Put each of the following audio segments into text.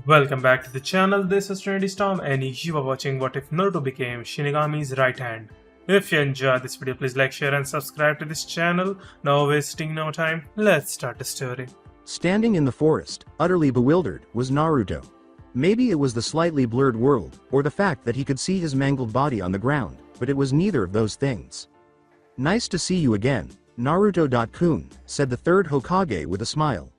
Welcome back to the channel. This is Trinity Storm and you are watching What If Naruto Became Shinigami's Right Hand. If you enjoyed this video, please like, share and subscribe to this channel. Now wasting no time, let's start the story. Standing in the forest, utterly bewildered, was Naruto. Maybe it was the slightly blurred world, or the fact that he could see his mangled body on the ground, but it was neither of those things. "Nice to see you again, Naruto-kun," said the third Hokage with a smile.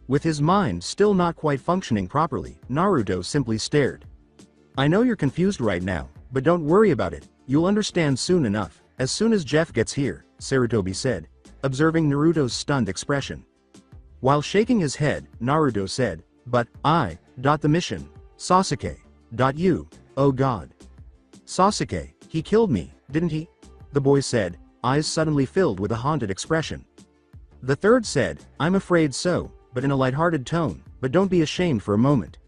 With his mind still not quite functioning properly, Naruto simply stared. "I know you're confused right now, but don't worry about it, you'll understand soon enough, as soon as Jeff gets here," Sarutobi said, observing Naruto's stunned expression. While shaking his head, Naruto said, "But, the mission, Sasuke, you, oh god. Sasuke, he killed me, didn't he?" the boy said, eyes suddenly filled with a haunted expression. The third said, "I'm afraid so, but in a lighthearted tone, but don't be ashamed for a moment.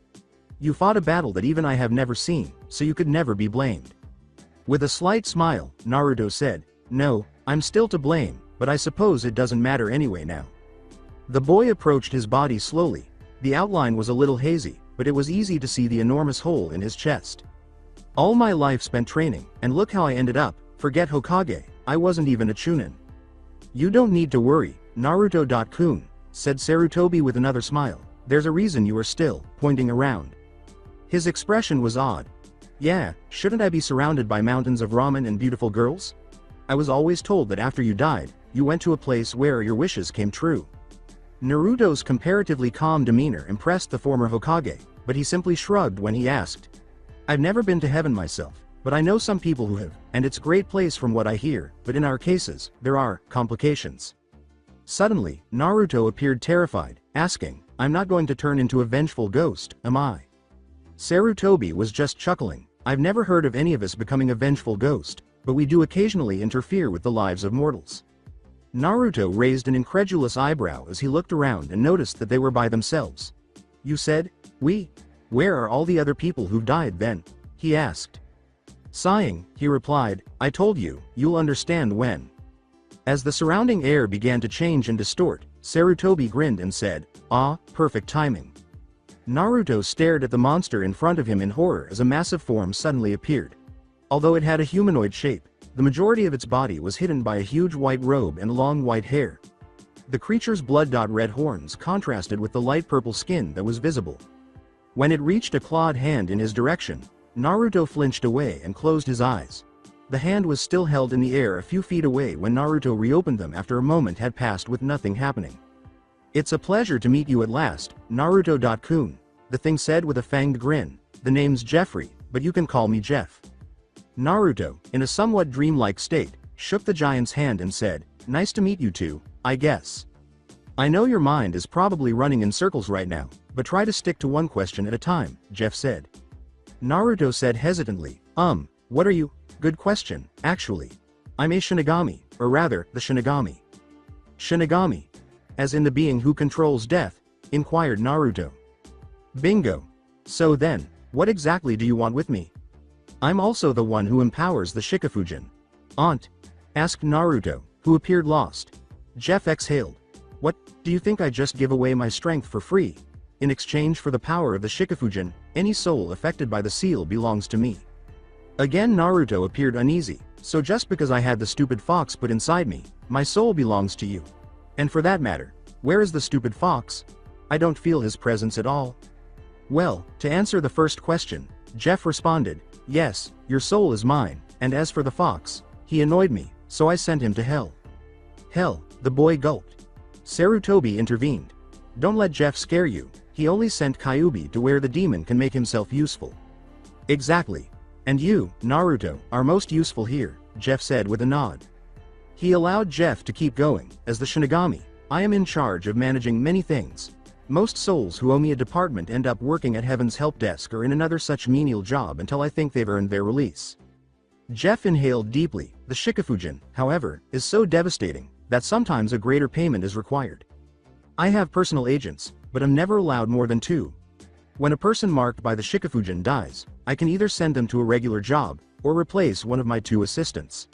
You fought a battle that even I have never seen, so you could never be blamed." With a slight smile, Naruto said, "No, I'm still to blame, but I suppose it doesn't matter anyway now." The boy approached his body slowly. The outline was a little hazy, but it was easy to see the enormous hole in his chest. "All my life spent training, and look how I ended up. Forget Hokage, I wasn't even a Chunin." "You don't need to worry, Naruto-kun," said Sarutobi with another smile. "There's a reason you are still pointing around." His expression was odd. "Yeah, shouldn't I be surrounded by mountains of ramen and beautiful girls? I was always told that after you died, you went to a place where your wishes came true." Naruto's comparatively calm demeanor impressed the former Hokage, but he simply shrugged when he asked, "I've never been to heaven myself, but I know some people who have, and it's a great place from what I hear, but in our cases, there are complications." Suddenly, Naruto appeared terrified, asking, "I'm not going to turn into a vengeful ghost, am I?" Sarutobi was just chuckling. "I've never heard of any of us becoming a vengeful ghost, but we do occasionally interfere with the lives of mortals." Naruto raised an incredulous eyebrow as he looked around and noticed that they were by themselves. "You said, we? Where are all the other people who've died then?" he asked. Sighing, he replied, "I told you, you'll understand when." As the surrounding air began to change and distort, Sarutobi grinned and said, Perfect timing." Naruto stared at the monster in front of him in horror as a massive form suddenly appeared. Although it had a humanoid shape, the majority of its body was hidden by a huge white robe and long white hair. The creature's blood-red horns contrasted with the light purple skin that was visible. When it reached a clawed hand in his direction, Naruto flinched away and closed his eyes. The hand was still held in the air a few feet away when Naruto reopened them after a moment had passed with nothing happening. "It's a pleasure to meet you at last, Naruto-kun," the thing said with a fanged grin. "The name's Jeffrey, but you can call me Jeff." Naruto, in a somewhat dreamlike state, shook the giant's hand and said, "Nice to meet you too, I guess. I know your mind is probably running in circles right now, but try to stick to one question at a time," Jeff said. Naruto said hesitantly, What are you?" "Good question, actually. I'm a Shinigami, or rather, the Shinigami." "Shinigami? As in the being who controls death?" inquired Naruto. "Bingo. So then, what exactly do you want with me?" "I'm also the one who empowers the Shikifujin." "Aunt?" asked Naruto, who appeared lost. Jeff exhaled. "What, do you think I just give away my strength for free? In exchange for the power of the Shikifujin, any soul affected by the seal belongs to me." Again Naruto appeared uneasy. "So just because I had the stupid fox put inside me, my soul belongs to you? And for that matter, where is the stupid fox? I don't feel his presence at all." "Well, to answer the first question," Jeff responded, "yes, your soul is mine, and as for the fox, he annoyed me, so I sent him to hell." "Hell," the boy gulped. Sarutobi intervened. "Don't let Jeff scare you, he only sent Kyuubi to where the demon can make himself useful." "Exactly. And you, Naruto, are most useful here," Jeff said with a nod. He allowed Jeff to keep going. "As the Shinigami, I am in charge of managing many things. Most souls who owe me a department end up working at Heaven's help desk or in another such menial job until I think they've earned their release." Jeff inhaled deeply. "The Shikifujin, however, is so devastating that sometimes a greater payment is required. I have personal agents, but am never allowed more than 2. When a person marked by the Shikifujin dies, I can either send them to a regular job, or replace one of my 2 assistants."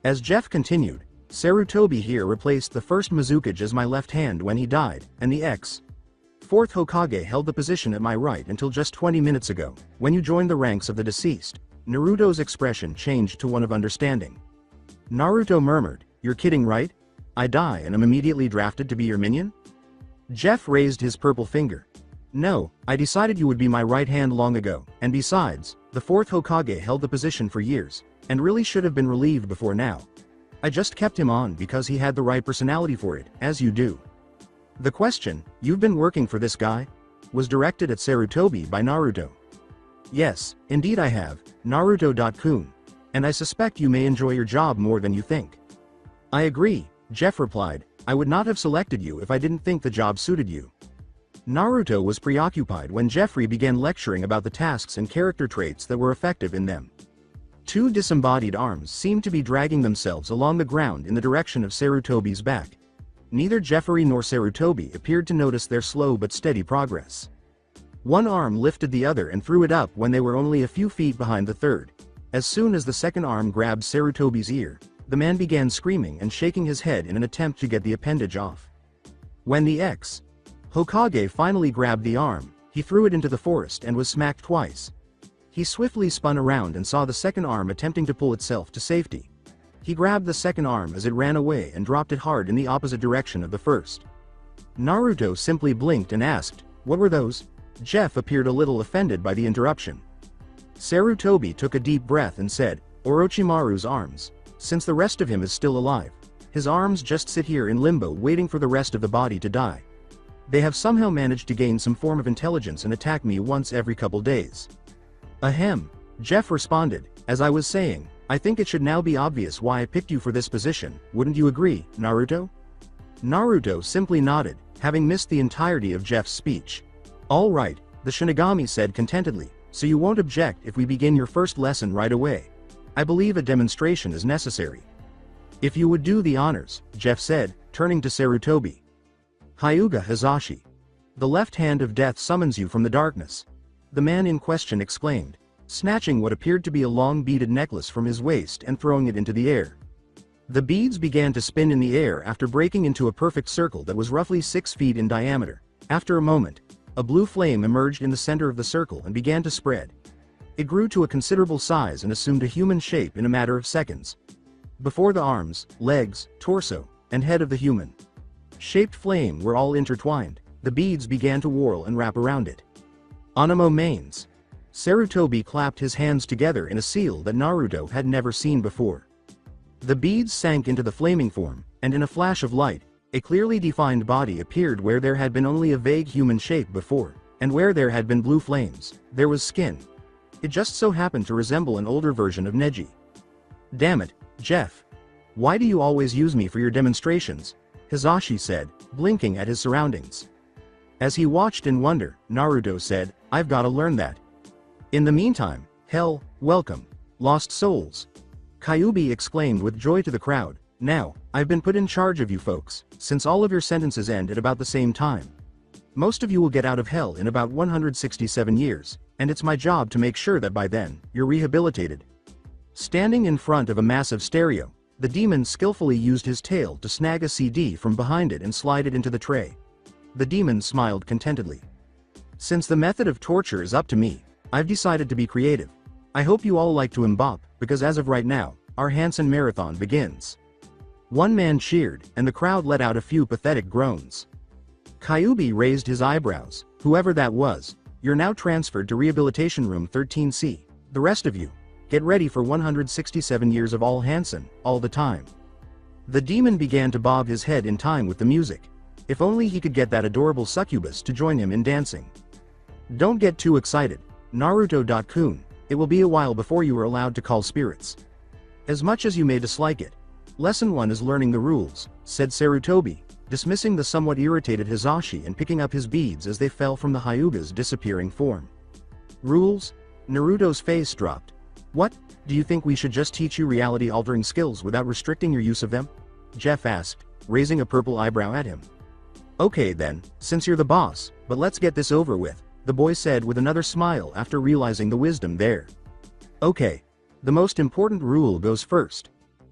As Jeff continued, "Sarutobi here replaced the first Mizukage as my left hand when he died, and the X fourth Hokage held the position at my right until just 20 minutes ago, when you joined the ranks of the deceased. Naruto's expression changed to one of understanding. Naruto murmured, "You're kidding, right? I die and am immediately drafted to be your minion?" Jeff raised his purple finger. "No, I decided you would be my right hand long ago, and besides, the fourth Hokage held the position for years, and really should have been relieved before now. I just kept him on because he had the right personality for it, as you do." The question, "You've been working for this guy?" was directed at Sarutobi by Naruto. "Yes, indeed I have, Naruto-kun. And I suspect you may enjoy your job more than you think." "I agree," Jeff replied. "I would not have selected you if I didn't think the job suited you." Naruto was preoccupied when Jeffrey began lecturing about the tasks and character traits that were effective in them. Two disembodied arms seemed to be dragging themselves along the ground in the direction of Sarutobi's back. Neither Jeffrey nor Sarutobi appeared to notice their slow but steady progress. One arm lifted the other and threw it up when they were only a few feet behind the third. As soon as the second arm grabbed Sarutobi's ear, the man began screaming and shaking his head in an attempt to get the appendage off. When the Hokage finally grabbed the arm, he threw it into the forest and was smacked twice. He swiftly spun around and saw the second arm attempting to pull itself to safety. He grabbed the second arm as it ran away and dropped it hard in the opposite direction of the first. Naruto simply blinked and asked, "What were those?" Jeff appeared a little offended by the interruption. Sarutobi took a deep breath and said, "Orochimaru's arms. Since the rest of him is still alive, his arms just sit here in limbo waiting for the rest of the body to die. They have somehow managed to gain some form of intelligence and attack me once every couple days." "Ahem," Jeff responded, "as I was saying, I think it should now be obvious why I picked you for this position, wouldn't you agree, Naruto?" Naruto simply nodded, having missed the entirety of Jeff's speech. "All right," the Shinigami said contentedly, "so you won't object if we begin your first lesson right away. I believe a demonstration is necessary." "If you would do the honors," Jeff said, turning to Sarutobi. "Hyuga Hizashi. The left hand of death summons you from the darkness," the man in question exclaimed, snatching what appeared to be a long beaded necklace from his waist and throwing it into the air. The beads began to spin in the air after breaking into a perfect circle that was roughly 6 feet in diameter. After a moment, a blue flame emerged in the center of the circle and began to spread. It grew to a considerable size and assumed a human shape in a matter of seconds. Before the arms, legs, torso, and head of the human shaped flame were all intertwined, the beads began to whirl and wrap around it. "Anemo mains." Sarutobi clapped his hands together in a seal that Naruto had never seen before. The beads sank into the flaming form, and in a flash of light, a clearly defined body appeared where there had been only a vague human shape before, and where there had been blue flames, there was skin. It just so happened to resemble an older version of Neji. "Damn it, Jeff. Why do you always use me for your demonstrations?" Hizashi said, blinking at his surroundings. As he watched in wonder, Naruto said, "I've gotta learn that. In the meantime, hell, welcome, lost souls." Kyuubi exclaimed with joy to the crowd, "Now, I've been put in charge of you folks, since all of your sentences end at about the same time. Most of you will get out of hell in about 167 years, and it's my job to make sure that by then, you're rehabilitated." Standing in front of a massive stereo, the demon skillfully used his tail to snag a CD from behind it and slide it into the tray. The demon smiled contentedly. "Since the method of torture is up to me, I've decided to be creative. I hope you all like to mbop, because as of right now, our Hansen marathon begins." One man cheered, and the crowd let out a few pathetic groans. Kyuubi raised his eyebrows. "Whoever that was, you're now transferred to Rehabilitation Room 13C. The rest of you, get ready for 167 years of all Hansen, all the time." The demon began to bob his head in time with the music. If only he could get that adorable succubus to join him in dancing. "Don't get too excited, Naruto-kun, it will be a while before you are allowed to call spirits. As much as you may dislike it. Lesson 1 is learning the rules," said Sarutobi, dismissing the somewhat irritated Hizashi and picking up his beads as they fell from the Hyuga's disappearing form. "Rules?" Naruto's face dropped. "What, do you think we should just teach you reality-altering skills without restricting your use of them?" Jeff asked, raising a purple eyebrow at him. "Okay then, since you're the boss, but let's get this over with," the boy said with another smile after realizing the wisdom there. "Okay. The most important rule goes first.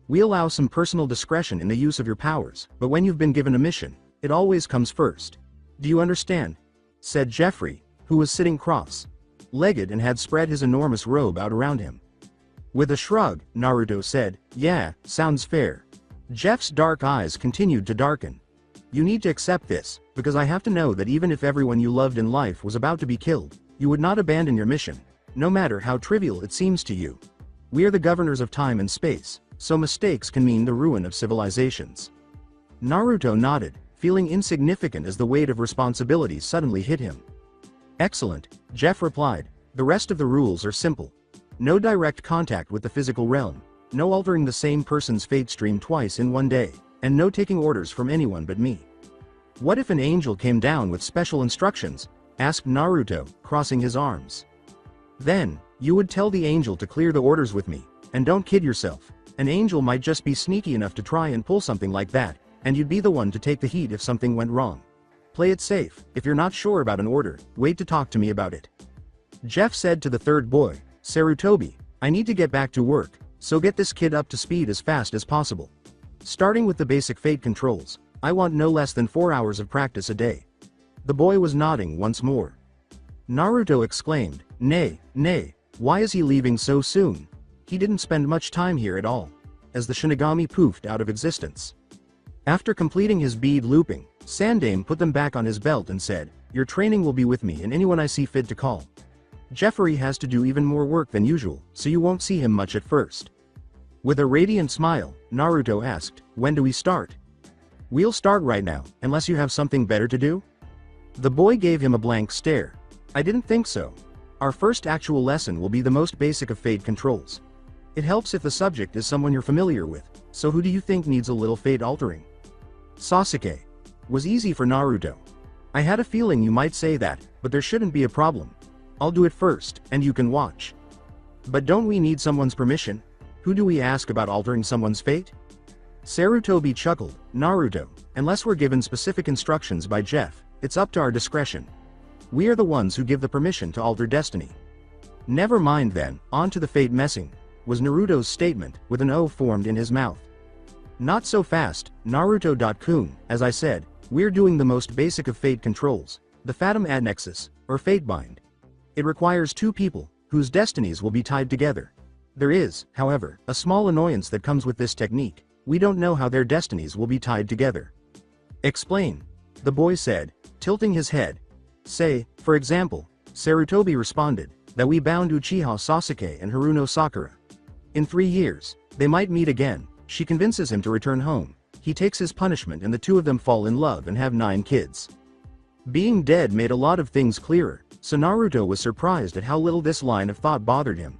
We allow some personal discretion in the use of your powers, but when you've been given a mission, it always comes first. Do you understand?" said Jeffrey, who was sitting cross-legged and had spread his enormous robe out around him. With a shrug, Naruto said, "Yeah, sounds fair." Jeff's dark eyes continued to darken. "You need to accept this, because I have to know that even if everyone you loved in life was about to be killed, you would not abandon your mission, no matter how trivial it seems to you. We are the governors of time and space, so mistakes can mean the ruin of civilizations." Naruto nodded, feeling insignificant as the weight of responsibility suddenly hit him. "Excellent," Jeff replied. "The rest of the rules are simple. No direct contact with the physical realm, no altering the same person's fate stream twice in one day, and no taking orders from anyone but me." "What if an angel came down with special instructions?" asked Naruto, crossing his arms. "Then, you would tell the angel to clear the orders with me, and don't kid yourself. An angel might just be sneaky enough to try and pull something like that, and you'd be the one to take the heat if something went wrong. Play it safe. If you're not sure about an order, wait to talk to me about it." Jeff said to the third boy, "Sarutobi, I need to get back to work, so get this kid up to speed as fast as possible. Starting with the basic fate controls, I want no less than 4 hours of practice a day." The boy was nodding once more. Naruto exclaimed, Nay, why is he leaving so soon? He didn't spend much time here at all," as the Shinigami poofed out of existence. After completing his bead looping, Sandaime put them back on his belt and said, "Your training will be with me and anyone I see fit to call. Jeffrey has to do even more work than usual, so you won't see him much at first." With a radiant smile, Naruto asked, "When do we start?" "We'll start right now, unless you have something better to do?" The boy gave him a blank stare. "I didn't think so. Our first actual lesson will be the most basic of fate controls. It helps if the subject is someone you're familiar with, so who do you think needs a little fate altering?" "Sasuke." Was easy for Naruto. "I had a feeling you might say that, but there shouldn't be a problem. I'll do it first, and you can watch." "But don't we need someone's permission? Who do we ask about altering someone's fate?" Sarutobi chuckled, "Naruto, unless we're given specific instructions by Jeff, it's up to our discretion. We are the ones who give the permission to alter destiny." "Never mind then, on to the fate messing," was Naruto's statement, with an O formed in his mouth. "Not so fast, Naruto-kun, as I said, we're doing the most basic of fate controls, the Fatum Adnexus, or Fate Bind. It requires 2 people, whose destinies will be tied together. There is, however, a small annoyance that comes with this technique. We don't know how their destinies will be tied together." "Explain," the boy said, tilting his head. "Say, for example," Sarutobi responded, "that we bound Uchiha Sasuke and Haruno Sakura. In 3 years, they might meet again. She convinces him to return home. He takes his punishment and the 2 of them fall in love and have 9 kids." Being dead made a lot of things clearer, so Naruto was surprised at how little this line of thought bothered him.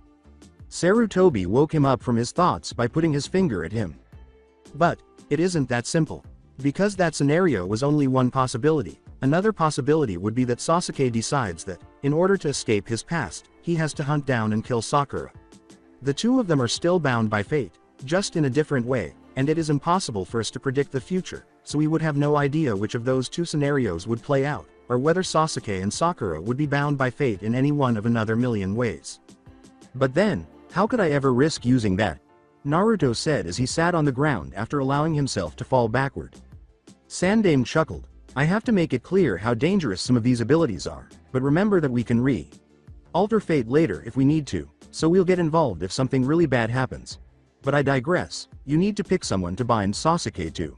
Sarutobi woke him up from his thoughts by putting his finger at him. "But, it isn't that simple. Because that scenario was only one possibility. Another possibility would be that Sasuke decides that, in order to escape his past, he has to hunt down and kill Sakura. The 2 of them are still bound by fate, just in a different way, and it is impossible for us to predict the future, so we would have no idea which of those 2 scenarios would play out, or whether Sasuke and Sakura would be bound by fate in any one of another million ways. But then, how could I ever risk using that?" Naruto said as he sat on the ground after allowing himself to fall backward. Sandaime chuckled. "I have to make it clear how dangerous some of these abilities are, but remember that we can alter fate later if we need to, so we'll get involved if something really bad happens. But I digress, you need to pick someone to bind Sasuke to."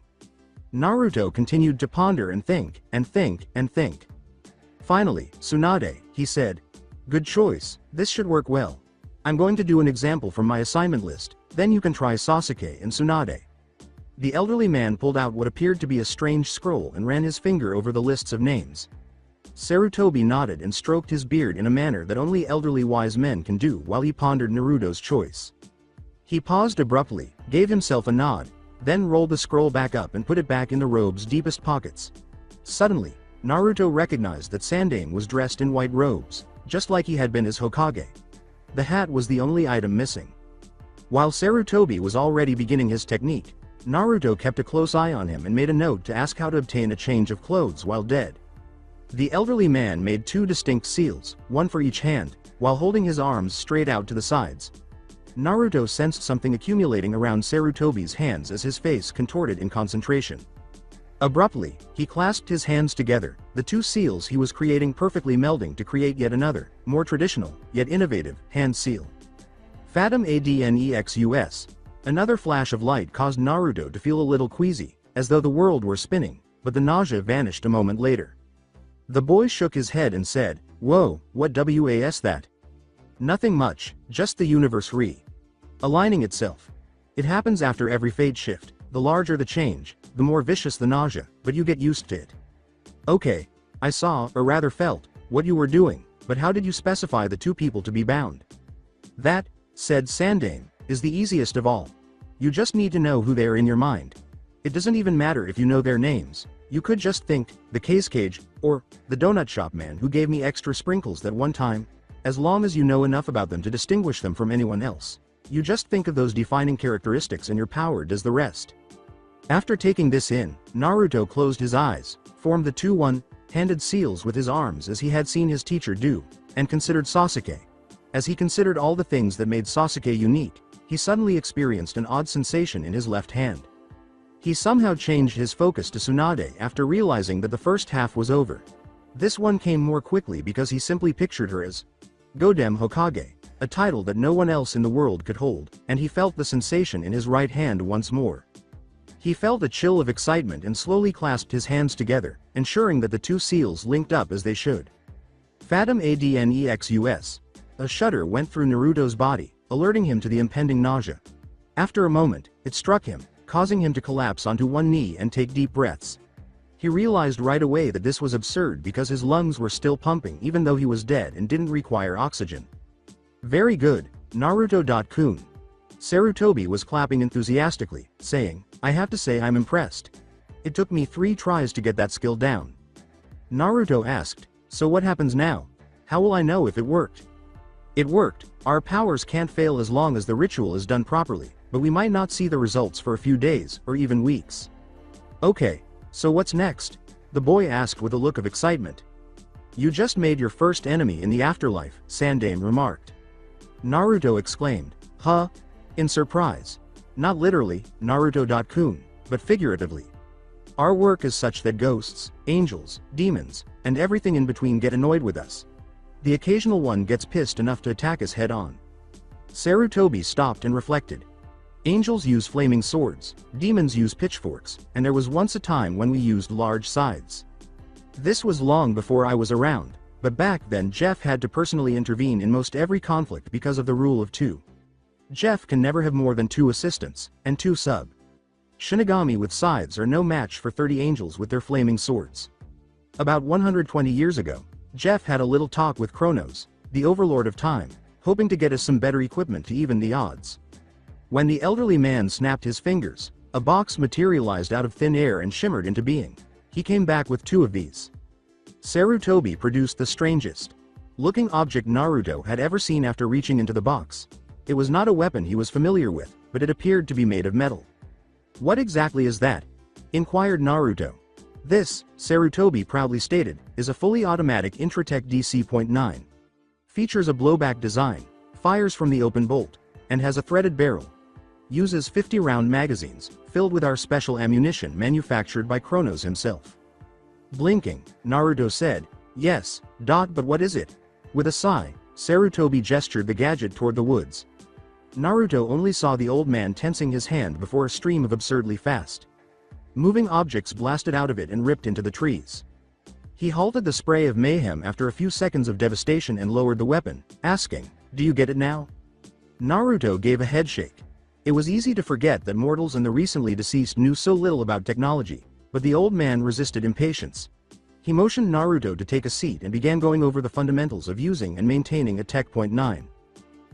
Naruto continued to ponder and think, and think, and think. Finally, "Tsunade," he said. "Good choice, this should work well. I'm going to do an example from my assignment list, then you can try Sasuke and Tsunade." The elderly man pulled out what appeared to be a strange scroll and ran his finger over the lists of names. Sarutobi nodded and stroked his beard in a manner that only elderly wise men can do while he pondered Naruto's choice. He paused abruptly, gave himself a nod, then rolled the scroll back up and put it back in the robe's deepest pockets. Suddenly, Naruto recognized that Sandaime was dressed in white robes, just like he had been as Hokage. The hat was the only item missing. While Sarutobi was already beginning his technique, Naruto kept a close eye on him and made a note to ask how to obtain a change of clothes while dead. The elderly man made 2 distinct seals, one for each hand, while holding his arms straight out to the sides. Naruto sensed something accumulating around Sarutobi's hands as his face contorted in concentration. Abruptly, he clasped his hands together, the two seals he was creating perfectly melding to create yet another, more traditional, yet innovative, hand seal. Fathom Adnexus. Another flash of light caused Naruto to feel a little queasy, as though the world were spinning, but the nausea vanished a moment later. The boy shook his head and said, "Whoa, what was that?" "Nothing much, just the universe aligning itself. It happens after every fate shift. The larger the change, the more vicious the nausea, but you get used to it." "Okay, I saw, or rather felt, what you were doing, but how did you specify the two people to be bound?" "That," said Sandaime, "is the easiest of all. You just need to know who they are in your mind. It doesn't even matter if you know their names. You could just think, the cage, or the donut shop man who gave me extra sprinkles that one time. As long as you know enough about them to distinguish them from anyone else. You just think of those defining characteristics and your power does the rest." After taking this in, Naruto closed his eyes, formed the two one-handed seals with his arms as he had seen his teacher do, and considered Sasuke. As he considered all the things that made Sasuke unique, he suddenly experienced an odd sensation in his left hand. He somehow changed his focus to Tsunade after realizing that the first half was over. This one came more quickly because he simply pictured her as Godem Hokage, a title that no one else in the world could hold, and he felt the sensation in his right hand once more. He felt a chill of excitement and slowly clasped his hands together, ensuring that the two seals linked up as they should. Fathom Adnexus. A shudder went through Naruto's body, alerting him to the impending nausea. After a moment, it struck him, causing him to collapse onto one knee and take deep breaths. He realized right away that this was absurd because his lungs were still pumping even though he was dead and didn't require oxygen. "Very good, Naruto-kun." Sarutobi was clapping enthusiastically, saying, "I have to say I'm impressed. It took me 3 tries to get that skill down." Naruto asked, "So what happens now? How will I know if it worked?" "It worked. Our powers can't fail as long as the ritual is done properly, but we might not see the results for a few days, or even weeks." "Okay, so what's next?" the boy asked with a look of excitement. "You just made your first enemy in the afterlife," Sandaime remarked. Naruto exclaimed, "Huh?" in surprise. "Not literally, Naruto-kun, but figuratively. Our work is such that ghosts, angels, demons, and everything in between get annoyed with us. The occasional one gets pissed enough to attack us head-on." Sarutobi stopped and reflected. "Angels use flaming swords, demons use pitchforks, and there was once a time when we used large scythes. This was long before I was around, but back then Jeff had to personally intervene in most every conflict because of the rule of 2. Jeff can never have more than 2 assistants, and 2 sub. Shinigami with scythes are no match for 30 angels with their flaming swords. About 120 years ago, Jeff had a little talk with Kronos, the overlord of time, hoping to get us some better equipment to even the odds. When the elderly man snapped his fingers, a box materialized out of thin air and shimmered into being. He came back with 2 of these. Sarutobi produced the strangest looking object Naruto had ever seen after reaching into the box. It was not a weapon he was familiar with, but it appeared to be made of metal. "What exactly is that?" inquired Naruto. "This," Sarutobi proudly stated, "is a fully automatic Intratech DC.9. Features a blowback design, fires from the open bolt, and has a threaded barrel. Uses 50-round magazines, filled with our special ammunition manufactured by Kronos himself." Blinking, Naruto said, "Yes, but what is it?" With a sigh, Sarutobi gestured the gadget toward the woods. Naruto only saw the old man tensing his hand before a stream of absurdly fast moving objects blasted out of it and ripped into the trees. He halted the spray of mayhem after a few seconds of devastation and lowered the weapon, asking, "Do you get it now?" Naruto gave a headshake. It was easy to forget that mortals and the recently deceased knew so little about technology, but the old man resisted impatience. He motioned Naruto to take a seat and began going over the fundamentals of using and maintaining a Tech.9.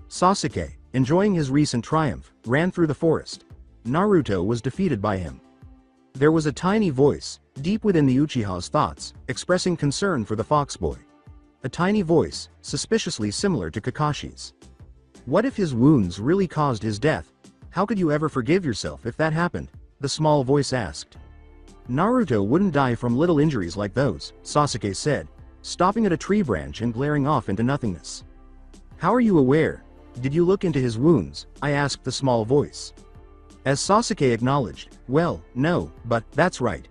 Sasuke, enjoying his recent triumph, ran through the forest. Naruto was defeated by him. There was a tiny voice, deep within the Uchiha's thoughts, expressing concern for the fox boy. A tiny voice, suspiciously similar to Kakashi's. What if his wounds really caused his death? How could you ever forgive yourself if that happened? The small voice asked. Naruto wouldn't die from little injuries like those, Sasuke said, stopping at a tree branch and glaring off into nothingness. How are you aware? Did you look into his wounds? I asked the small voice. As Sasuke acknowledged, well, no, but, that's right.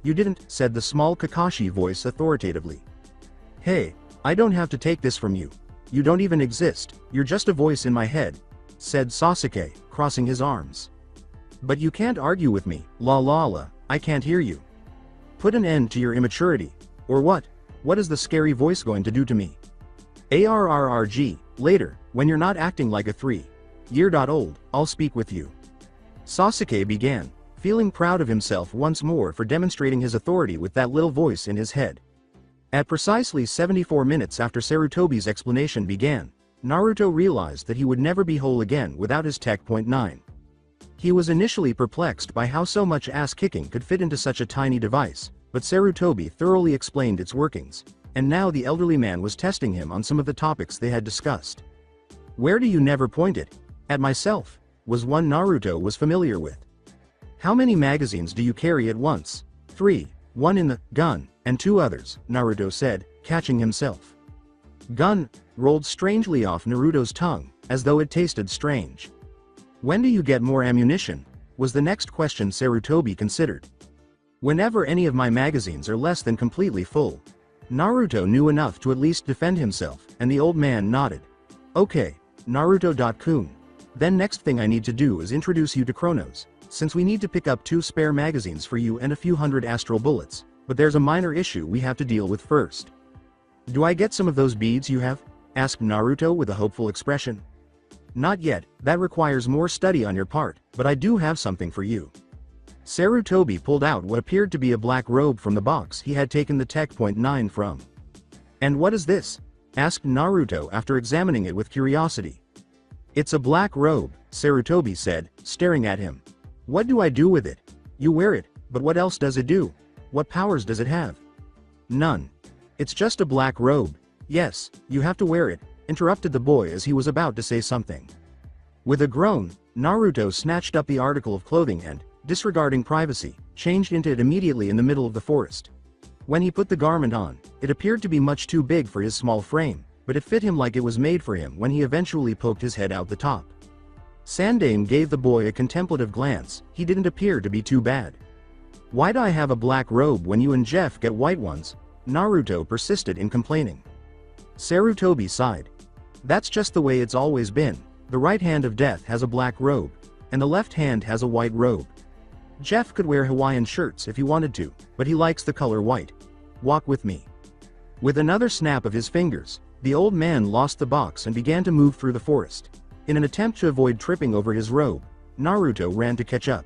You didn't, said the small Kakashi voice authoritatively. Hey, I don't have to take this from you. You don't even exist, you're just a voice in my head, said Sasuke, crossing his arms. But you can't argue with me, la, I can't hear you. Put an end to your immaturity. Or what? What is the scary voice going to do to me? ARRRG, later, when you're not acting like a 3-year-old, I'll speak with you. Sasuke began, feeling proud of himself once more for demonstrating his authority with that little voice in his head. At precisely 74 minutes after Sarutobi's explanation began, Naruto realized that he would never be whole again without his Tech Point 9. He was initially perplexed by how so much ass-kicking could fit into such a tiny device, but Sarutobi thoroughly explained its workings, and now the elderly man was testing him on some of the topics they had discussed. Where do you never point it? At myself, was one Naruto was familiar with. How many magazines do you carry at once? 3, 1 in the gun, and 2 others, Naruto said, catching himself. Gun rolled strangely off Naruto's tongue, as though it tasted strange. When do you get more ammunition? Was the next question Sarutobi considered. Whenever any of my magazines are less than completely full. Naruto knew enough to at least defend himself, and the old man nodded. Okay, Naruto-kun. Then next thing I need to do is introduce you to Chronos, since we need to pick up 2 spare magazines for you and a few hundred astral bullets, but there's a minor issue we have to deal with first. Do I get some of those beads you have? Asked Naruto with a hopeful expression. Not yet, that requires more study on your part, but I do have something for you. Sarutobi pulled out what appeared to be a black robe from the box he had taken the Tech Point 9 from. And what is this? Asked Naruto after examining it with curiosity. It's a black robe, Sarutobi said, staring at him. What do I do with it? You wear it, but what else does it do? What powers does it have? None. It's just a black robe. Yes, you have to wear it, interrupted the boy as he was about to say something. With a groan, Naruto snatched up the article of clothing and, disregarding privacy, changed into it immediately in the middle of the forest. When he put the garment on, it appeared to be much too big for his small frame, but it fit him like it was made for him when he eventually poked his head out the top. Sandaime gave the boy a contemplative glance. He didn't appear to be too bad. Why do I have a black robe when you and Jeff get white ones? Naruto persisted in complaining. Sarutobi sighed. That's just the way it's always been. The right hand of death has a black robe, and the left hand has a white robe. Jeff could wear Hawaiian shirts if he wanted to, but he likes the color white. Walk with me. With another snap of his fingers, the old man lost the box and began to move through the forest. In an attempt to avoid tripping over his robe, Naruto ran to catch up.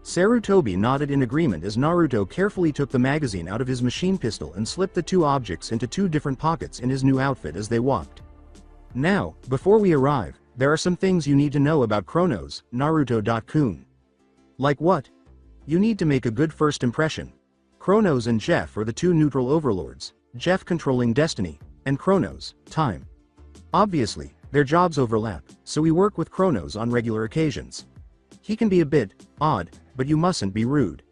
Sarutobi nodded in agreement as Naruto carefully took the magazine out of his machine pistol and slipped the 2 objects into 2 different pockets in his new outfit as they walked. Now, before we arrive, there are some things you need to know about Chronos, Naruto-kun. Like what? You need to make a good first impression. Chronos and Jeff are the 2 neutral overlords, Jeff controlling destiny, and Chronos, time. Obviously, their jobs overlap, so we work with Chronos on regular occasions. He can be a bit odd, but you mustn't be rude.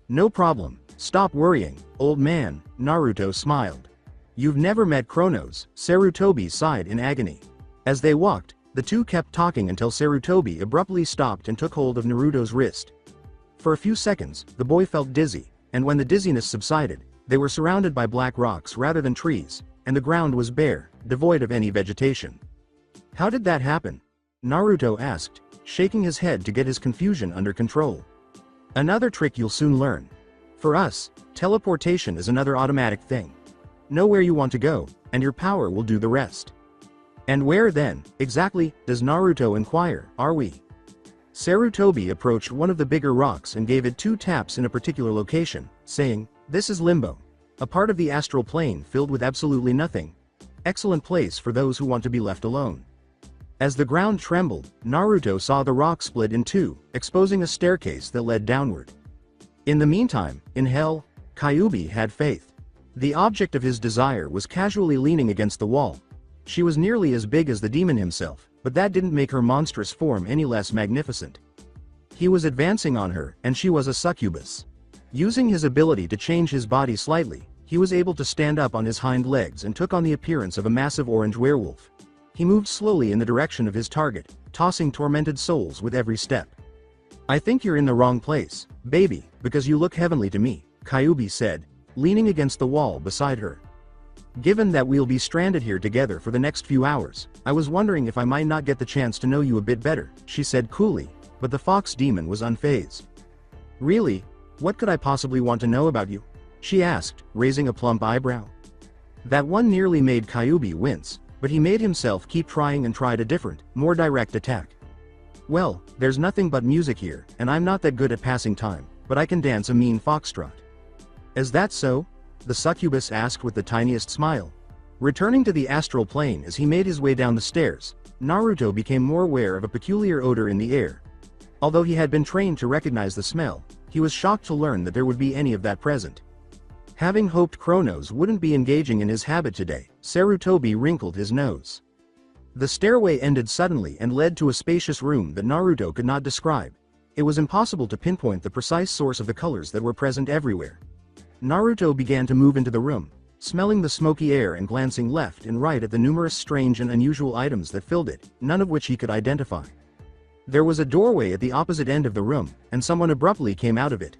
No problem, stop worrying, old man, Naruto smiled. You've never met Chronos, Sarutobi sighed in agony. As they walked, the 2 kept talking until Sarutobi abruptly stopped and took hold of Naruto's wrist. For a few seconds, the boy felt dizzy, and when the dizziness subsided, they were surrounded by black rocks rather than trees, and the ground was bare, devoid of any vegetation. How did that happen? Naruto asked, shaking his head to get his confusion under control. Another trick you'll soon learn. For us, teleportation is another automatic thing. Know where you want to go, and your power will do the rest. And where then, exactly, does Naruto inquire, are we? Sarutobi approached one of the bigger rocks and gave it 2 taps in a particular location, saying, this is Limbo. A part of the astral plane filled with absolutely nothing. Excellent place for those who want to be left alone. As the ground trembled, Naruto saw the rock split in 2, exposing a staircase that led downward. In the meantime, in hell, Kyuubi had faith. The object of his desire was casually leaning against the wall. She was nearly as big as the demon himself, but that didn't make her monstrous form any less magnificent. He was advancing on her, and she was a succubus. Using his ability to change his body slightly, he was able to stand up on his hind legs and took on the appearance of a massive orange werewolf. He moved slowly in the direction of his target, tossing tormented souls with every step. I think you're in the wrong place, baby, because you look heavenly to me, Kyuubi said, leaning against the wall beside her. Given that we'll be stranded here together for the next few hours, I was wondering if I might not get the chance to know you a bit better, she said coolly, but the fox demon was unfazed. Really? What could I possibly want to know about you? She asked, raising a plump eyebrow. That one nearly made Kyuubi wince, but he made himself keep trying and tried a different, more direct attack. Well, there's nothing but music here, and I'm not that good at passing time, but I can dance a mean foxtrot. Is that so? The succubus asked with the tiniest smile. Returning to the astral plane as he made his way down the stairs, Naruto became more aware of a peculiar odor in the air. Although he had been trained to recognize the smell, he was shocked to learn that there would be any of that present. Having hoped Chronos wouldn't be engaging in his habit today, Sarutobi wrinkled his nose. The stairway ended suddenly and led to a spacious room that Naruto could not describe. It was impossible to pinpoint the precise source of the colors that were present everywhere. Naruto began to move into the room, smelling the smoky air and glancing left and right at the numerous strange and unusual items that filled it, none of which he could identify. There was a doorway at the opposite end of the room, and someone abruptly came out of it.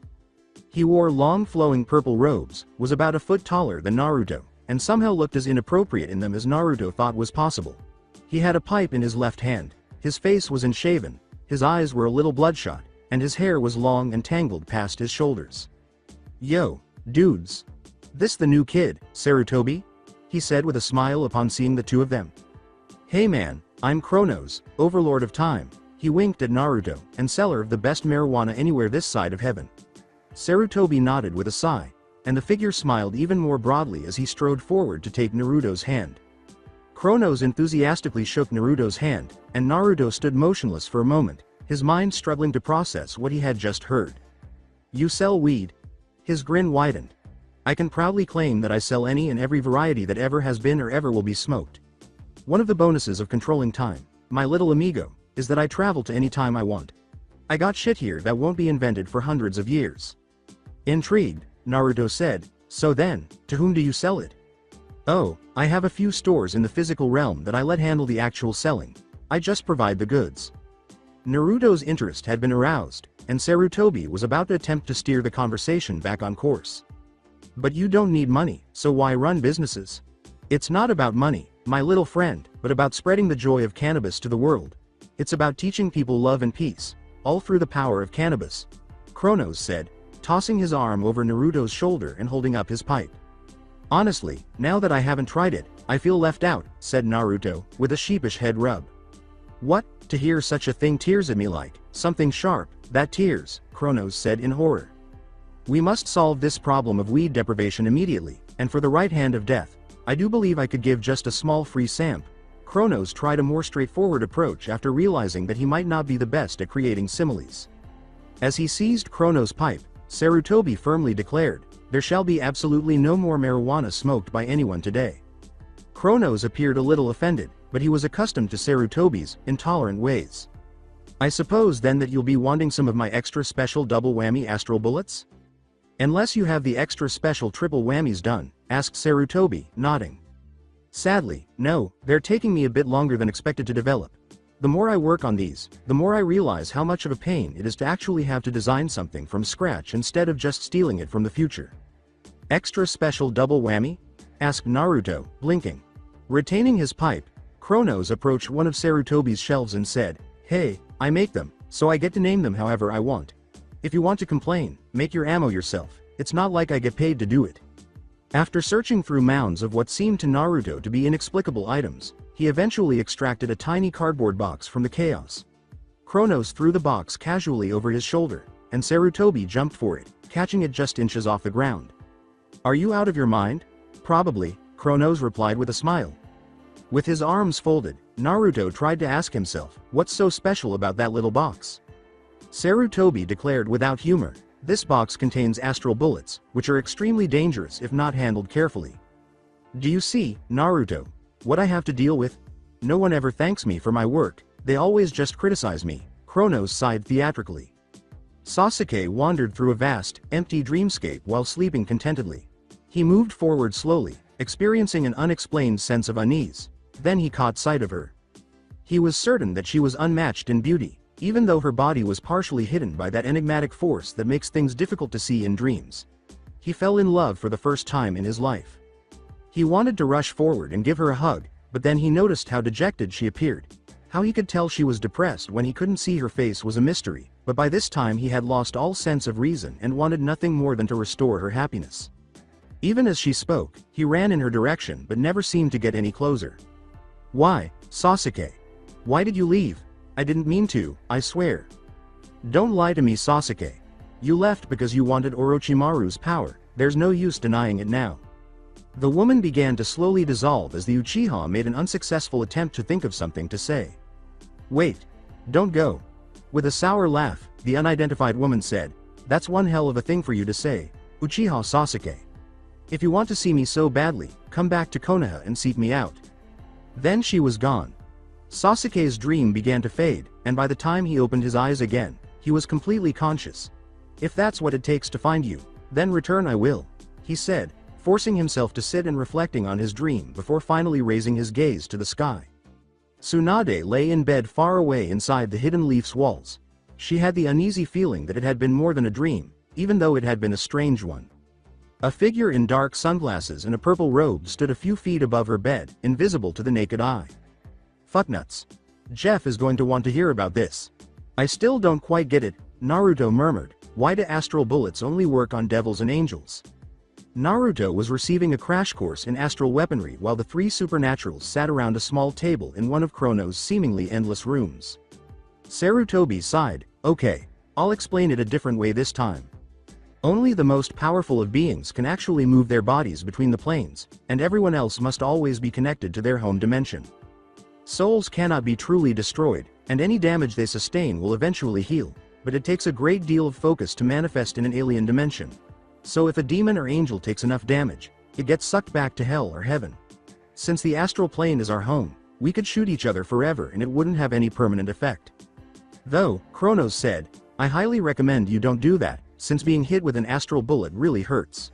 He wore long flowing purple robes, was about a foot taller than Naruto, and somehow looked as inappropriate in them as Naruto thought was possible. He had a pipe in his left hand, his face was unshaven, his eyes were a little bloodshot, and his hair was long and tangled past his shoulders. Yo, dudes. This the new kid, Sarutobi? He said with a smile upon seeing the two of them. Hey man, I'm Chronos, Overlord of Time. He winked at Naruto, and seller of the best marijuana anywhere this side of heaven. Sarutobi nodded with a sigh, and the figure smiled even more broadly as he strode forward to take Naruto's hand. Chronos enthusiastically shook Naruto's hand, and Naruto stood motionless for a moment, his mind struggling to process what he had just heard. You sell weed? His grin widened. I can proudly claim that I sell any and every variety that ever has been or ever will be smoked. One of the bonuses of controlling time, my little amigo, is that I travel to any time I want. I got shit here that won't be invented for hundreds of years. Intrigued, Naruto said, so then, to whom do you sell it? Oh, I have a few stores in the physical realm that I let handle the actual selling. I just provide the goods. Naruto's interest had been aroused, and Sarutobi was about to attempt to steer the conversation back on course. But you don't need money, so why run businesses? It's not about money, my little friend, but about spreading the joy of cannabis to the world. It's about teaching people love and peace, all through the power of cannabis. Chronos said, tossing his arm over Naruto's shoulder and holding up his pipe. Honestly, now that I haven't tried it, I feel left out, said Naruto, with a sheepish head rub. What, to hear such a thing tears at me like, something sharp, that tears, Chronos said in horror. We must solve this problem of weed deprivation immediately, and for the right hand of death, I do believe I could give just a small free sample. Chronos tried a more straightforward approach after realizing that he might not be the best at creating similes. As he seized Chronos' pipe, Sarutobi firmly declared, there shall be absolutely no more marijuana smoked by anyone today. Chronos appeared a little offended, but he was accustomed to Sarutobi's intolerant ways. I suppose then that you'll be wanting some of my extra special double whammy astral bullets? Unless you have the extra special triple whammies done, asked Sarutobi, nodding. Sadly, no, they're taking me a bit longer than expected to develop. The more I work on these, the more I realize how much of a pain it is to actually have to design something from scratch instead of just stealing it from the future. Extra special double whammy? Asked Naruto, blinking. Retaining his pipe, Chronos approached one of Sarutobi's shelves and said, hey, I make them, so I get to name them however I want. If you want to complain, make your ammo yourself, it's not like I get paid to do it. After searching through mounds of what seemed to Naruto to be inexplicable items, he eventually extracted a tiny cardboard box from the chaos. Chronos threw the box casually over his shoulder, and Sarutobi jumped for it, catching it just inches off the ground. Are you out of your mind? Probably, Chronos replied with a smile. With his arms folded, Naruto tried to ask himself, what's so special about that little box? Sarutobi declared without humor, this box contains astral bullets, which are extremely dangerous if not handled carefully. Do you see, Naruto, what I have to deal with? No one ever thanks me for my work, they always just criticize me, Chronos sighed theatrically. Sasuke wandered through a vast, empty dreamscape while sleeping contentedly. He moved forward slowly, experiencing an unexplained sense of unease. Then he caught sight of her. He was certain that she was unmatched in beauty, even though her body was partially hidden by that enigmatic force that makes things difficult to see in dreams. He fell in love for the first time in his life. He wanted to rush forward and give her a hug, but then he noticed how dejected she appeared. How he could tell she was depressed when he couldn't see her face was a mystery, but by this time he had lost all sense of reason and wanted nothing more than to restore her happiness. Even as she spoke, he ran in her direction but never seemed to get any closer. "Why, Sasuke? Why did you leave? I didn't mean to, I swear. Don't lie to me, Sasuke. You left because you wanted Orochimaru's power, there's no use denying it now." The woman began to slowly dissolve as the Uchiha made an unsuccessful attempt to think of something to say. "Wait. Don't go." With a sour laugh, the unidentified woman said, "That's one hell of a thing for you to say, Uchiha Sasuke. If you want to see me so badly, come back to Konoha and seek me out." Then she was gone. Sasuke's dream began to fade, and by the time he opened his eyes again, he was completely conscious. "If that's what it takes to find you, then return I will," he said, forcing himself to sit and reflecting on his dream before finally raising his gaze to the sky. Tsunade lay in bed far away inside the Hidden Leaf's walls. She had the uneasy feeling that it had been more than a dream, even though it had been a strange one. A figure in dark sunglasses and a purple robe stood a few feet above her bed, invisible to the naked eye. "Fucknuts. Jeff is going to want to hear about this. I still don't quite get it," Naruto murmured. "Why do astral bullets only work on devils and angels?" Naruto was receiving a crash course in astral weaponry while the three supernaturals sat around a small table in one of Chrono's seemingly endless rooms. Sarutobi sighed, "Okay, I'll explain it a different way this time. Only the most powerful of beings can actually move their bodies between the planes, and everyone else must always be connected to their home dimension. Souls cannot be truly destroyed, and any damage they sustain will eventually heal, but it takes a great deal of focus to manifest in an alien dimension. So if a demon or angel takes enough damage, it gets sucked back to hell or heaven. Since the astral plane is our home, we could shoot each other forever and it wouldn't have any permanent effect. Though, Kronos said, I highly recommend you don't do that, since being hit with an astral bullet really hurts.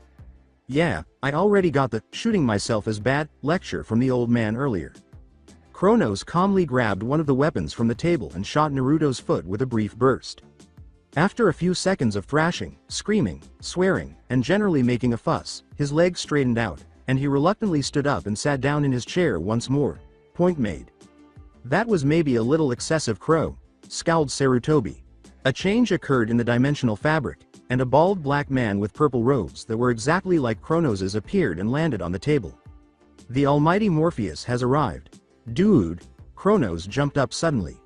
Yeah, I already got the shooting myself is bad lecture from the old man earlier. Kronos calmly grabbed one of the weapons from the table and shot Naruto's foot with a brief burst. After a few seconds of thrashing, screaming, swearing, and generally making a fuss, his legs straightened out, and he reluctantly stood up and sat down in his chair once more. Point made. That was maybe a little excessive, Crow, scowled Sarutobi. A change occurred in the dimensional fabric, and a bald black man with purple robes that were exactly like Kronos's appeared and landed on the table. The almighty Morpheus has arrived. Dude, Kronos jumped up suddenly.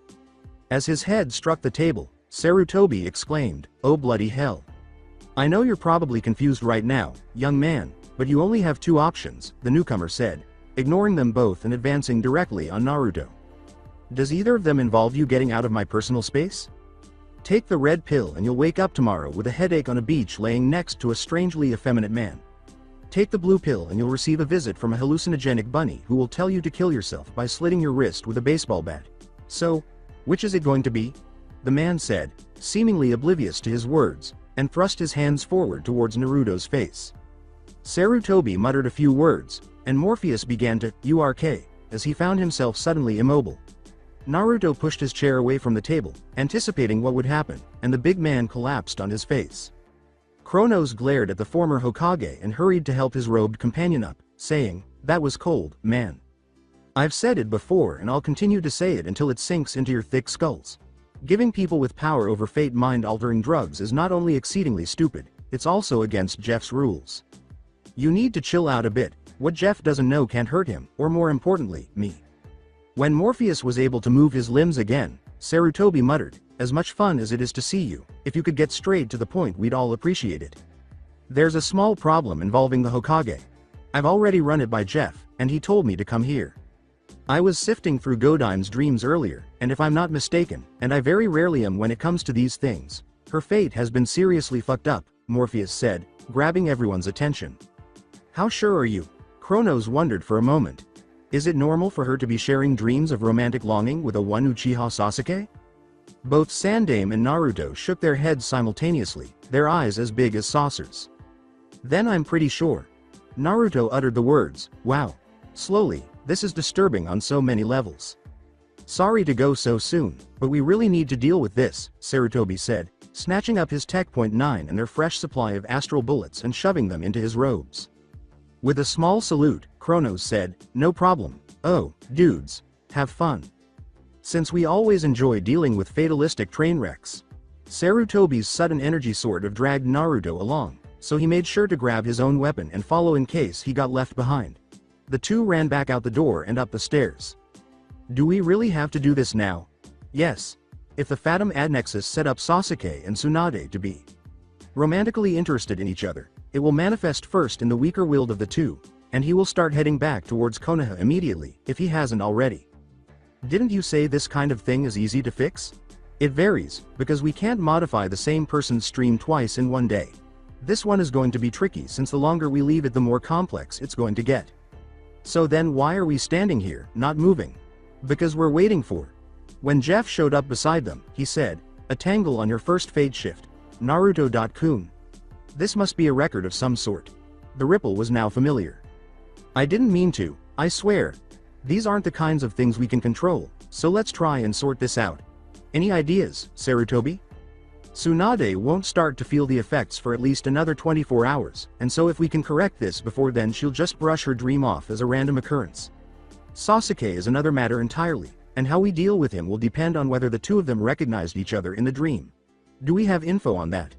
As his head struck the table, Sarutobi exclaimed, "Oh bloody hell. I know you're probably confused right now, young man, but you only have two options," the newcomer said, ignoring them both and advancing directly on Naruto. "Does either of them involve you getting out of my personal space? Take the red pill and you'll wake up tomorrow with a headache on a beach laying next to a strangely effeminate man. Take the blue pill and you'll receive a visit from a hallucinogenic bunny who will tell you to kill yourself by slitting your wrist with a baseball bat. So, which is it going to be?" The man said, seemingly oblivious to his words, and thrust his hands forward towards Naruto's face. Sarutobi muttered a few words, and Morpheus began to URK, as he found himself suddenly immobile. Naruto pushed his chair away from the table, anticipating what would happen, and the big man collapsed on his face. Kronos glared at the former Hokage and hurried to help his robed companion up, saying, "That was cold, man. I've said it before and I'll continue to say it until it sinks into your thick skulls. Giving people with power over fate mind-altering drugs is not only exceedingly stupid, it's also against Jeff's rules. You need to chill out a bit, what Jeff doesn't know can't hurt him, or more importantly, me." When Morpheus was able to move his limbs again, Sarutobi muttered, "As much fun as it is to see you, if you could get straight to the point we'd all appreciate it. There's a small problem involving the Hokage. I've already run it by Jeff, and he told me to come here. I was sifting through Godime's dreams earlier, and if I'm not mistaken, and I very rarely am when it comes to these things, her fate has been seriously fucked up," Morpheus said, grabbing everyone's attention. "How sure are you?" Kronos wondered for a moment. Is it normal for her to be sharing dreams of romantic longing with a one Uchiha Sasuke? Both Sandaime and Naruto shook their heads simultaneously, their eyes as big as saucers. "Then I'm pretty sure." Naruto uttered the words, "Wow. Slowly, this is disturbing on so many levels. Sorry to go so soon, but we really need to deal with this," Sarutobi said, snatching up his Tech Point 9 and their fresh supply of astral bullets and shoving them into his robes. With a small salute, Kronos said, "No problem. Oh, dudes, have fun. Since we always enjoy dealing with fatalistic train wrecks." Sarutobi's sudden energy sort of dragged Naruto along, so he made sure to grab his own weapon and follow in case he got left behind. The two ran back out the door and up the stairs. Do we really have to do this now? Yes. If the Fatum Adnexus set up Sasuke and Tsunade to be romantically interested in each other, it will manifest first in the weaker willed of the two, and he will start heading back towards Konoha immediately, if he hasn't already. Didn't you say this kind of thing is easy to fix? It varies, because we can't modify the same person's stream twice in one day. This one is going to be tricky since the longer we leave it the more complex it's going to get. So then why are we standing here, not moving? Because we're waiting for. When Jeff showed up beside them, he said, "A tangle on your first fade shift. Naruto.kun. This must be a record of some sort." The ripple was now familiar. "I didn't mean to, I swear. These aren't the kinds of things we can control, so let's try and sort this out. Any ideas, Sarutobi?" Tsunade won't start to feel the effects for at least another 24 hours, and so if we can correct this before then she'll just brush her dream off as a random occurrence. Sasuke is another matter entirely, and how we deal with him will depend on whether the two of them recognized each other in the dream. Do we have info on that?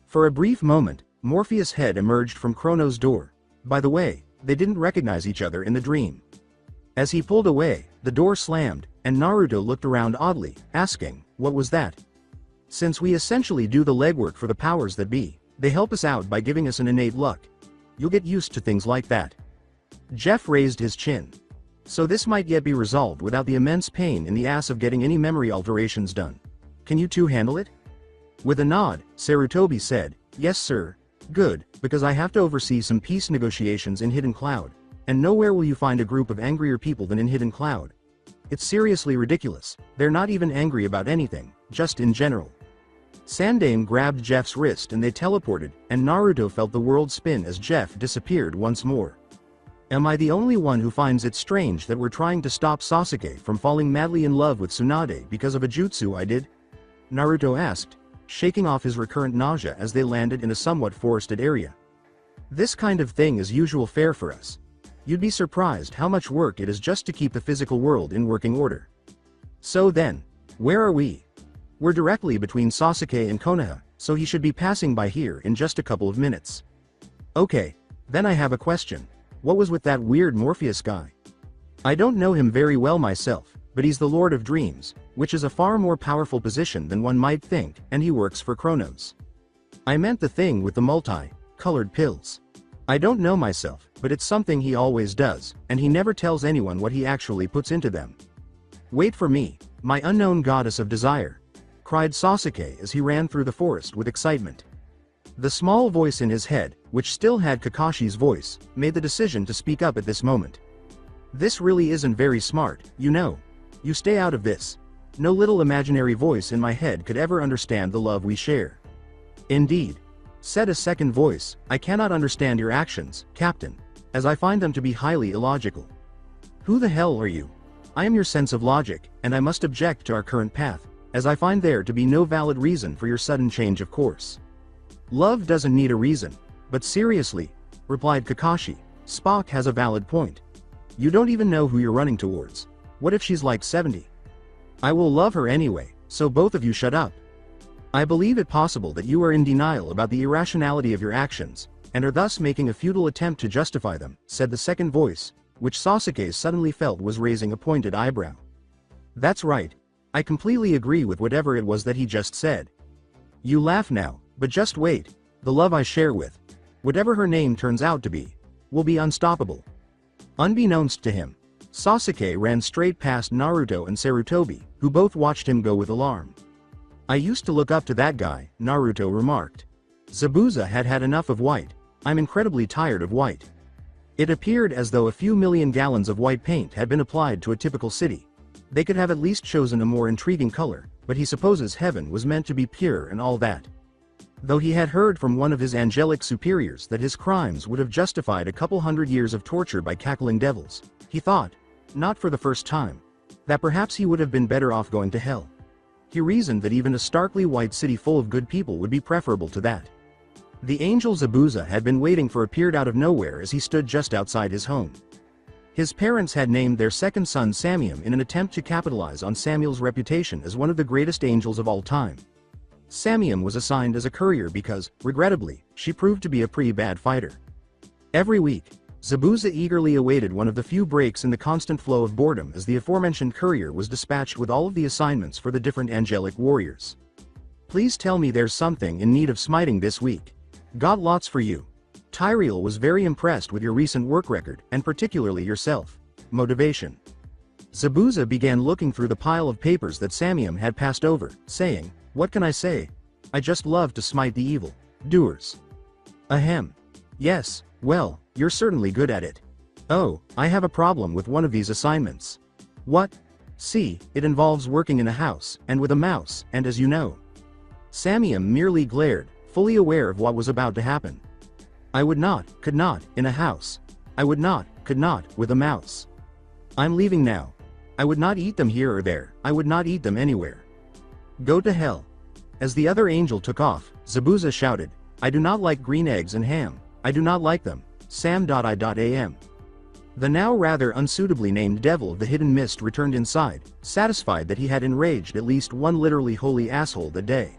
For a brief moment, Morpheus' head emerged from Kronos' door. By the way, they didn't recognize each other in the dream. As he pulled away, the door slammed, and Naruto looked around oddly, asking, "What was that?" Since we essentially do the legwork for the powers that be, they help us out by giving us an innate luck. You'll get used to things like that. Jeff raised his chin. So this might yet be resolved without the immense pain in the ass of getting any memory alterations done. Can you two handle it? With a nod, Sarutobi said, "Yes sir. Good, because I have to oversee some peace negotiations in Hidden Cloud, and nowhere will you find a group of angrier people than in Hidden Cloud. It's seriously ridiculous, they're not even angry about anything, just in general." Sandaime grabbed Jeff's wrist and they teleported, and Naruto felt the world spin as Jeff disappeared once more. Am I the only one who finds it strange that we're trying to stop Sasuke from falling madly in love with Tsunade because of a jutsu I did? Naruto asked, shaking off his recurrent nausea as they landed in a somewhat forested area. This kind of thing is usual fare for us. You'd be surprised how much work it is just to keep the physical world in working order. So then, where are we? We're directly between Sasuke and Konoha, so he should be passing by here in just a couple of minutes. Okay, then I have a question. What was with that weird Morpheus guy? I don't know him very well myself, but he's the Lord of Dreams, which is a far more powerful position than one might think, and he works for Kronos. I meant the thing with the multi-colored pills. I don't know myself, but it's something he always does, and he never tells anyone what he actually puts into them. Wait for me, my unknown goddess of desire, cried Sasuke as he ran through the forest with excitement. The small voice in his head, which still had Kakashi's voice, made the decision to speak up at this moment. This really isn't very smart, you know. You stay out of this. No little imaginary voice in my head could ever understand the love we share. Indeed, said a second voice, I cannot understand your actions, Captain, as I find them to be highly illogical. Who the hell are you? I am your sense of logic, and I must object to our current path, as I find there to be no valid reason for your sudden change of course. Love doesn't need a reason, but seriously, replied Kakashi, Spock has a valid point. You don't even know who you're running towards. What if she's like 70? I will love her anyway, so both of you shut up. I believe it possible that you are in denial about the irrationality of your actions, and are thus making a futile attempt to justify them, said the second voice, which Sasuke suddenly felt was raising a pointed eyebrow. That's right. I completely agree with whatever it was that he just said. You laugh now, but just wait. The love I share with, whatever her name turns out to be, will be unstoppable. Unbeknownst to him, Sasuke ran straight past Naruto and Sarutobi, who both watched him go with alarm. I used to look up to that guy, Naruto remarked. Zabuza had had enough of white. I'm incredibly tired of white. It appeared as though a few million gallons of white paint had been applied to a typical city. They could have at least chosen a more intriguing color, but he supposes heaven was meant to be pure and all that. Though he had heard from one of his angelic superiors that his crimes would have justified a couple hundred years of torture by cackling devils, he thought, not for the first time, that perhaps he would have been better off going to hell. He reasoned that even a starkly white city full of good people would be preferable to that. The angel Zabuza had been waiting for appeared out of nowhere as he stood just outside his home. His parents had named their second son Samium in an attempt to capitalize on Samuel's reputation as one of the greatest angels of all time. Samium was assigned as a courier because, regrettably, she proved to be a pretty bad fighter. Every week, Zabuza eagerly awaited one of the few breaks in the constant flow of boredom as the aforementioned courier was dispatched with all of the assignments for the different angelic warriors. Please tell me there's something in need of smiting this week. Got lots for you. Tyrael was very impressed with your recent work record, and particularly yourself. Motivation. Zabuza began looking through the pile of papers that Samium had passed over, saying, "What can I say? I just love to smite the evil doers." Ahem. Yes, well, you're certainly good at it. Oh, I have a problem with one of these assignments. What? See, it involves working in a house, and with a mouse, and as you know. Samium merely glared, fully aware of what was about to happen. I would not, could not, in a house. I would not, could not, with a mouse. I'm leaving now. I would not eat them here or there, I would not eat them anywhere. Go to hell. As the other angel took off, Zabuza shouted, I do not like green eggs and ham. I do not like them. Sam.I.am. The now rather unsuitably named devil of the hidden mist returned inside, satisfied that he had enraged at least one literally holy asshole that day.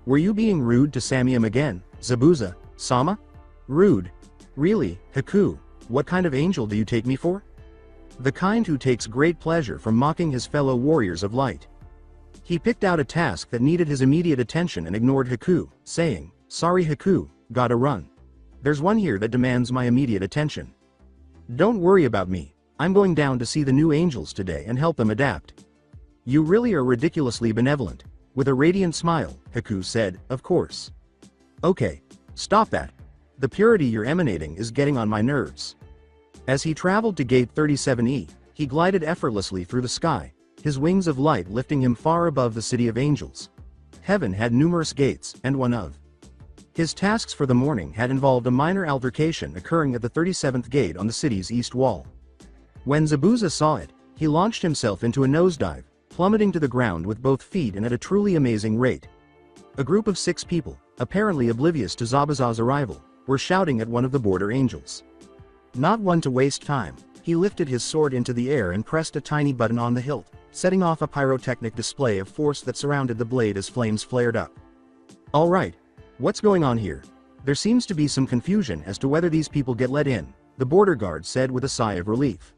Were you being rude to Samium again, Zabuza, Sama? Rude? Really, Haku, what kind of angel do you take me for? The kind who takes great pleasure from mocking his fellow warriors of light. He picked out a task that needed his immediate attention and ignored Haku, saying, Sorry Haku, gotta run. There's one here that demands my immediate attention. Don't worry about me, I'm going down to see the new angels today and help them adapt. You really are ridiculously benevolent. With a radiant smile, Haku said, Of course. Okay, stop that. The purity you're emanating is getting on my nerves. As he traveled to gate 37E, he glided effortlessly through the sky, his wings of light lifting him far above the city of angels. Heaven had numerous gates, and one of his tasks for the morning had involved a minor altercation occurring at the 37th gate on the city's east wall. When Zabuza saw it, he launched himself into a nosedive, plummeting to the ground with both feet and at a truly amazing rate. A group of 6 people, apparently oblivious to Zabuza's arrival, were shouting at one of the border angels. Not one to waste time, he lifted his sword into the air and pressed a tiny button on the hilt, setting off a pyrotechnic display of force that surrounded the blade as flames flared up. All right, what's going on here? There seems to be some confusion as to whether these people get let in, the border guard said with a sigh of relief.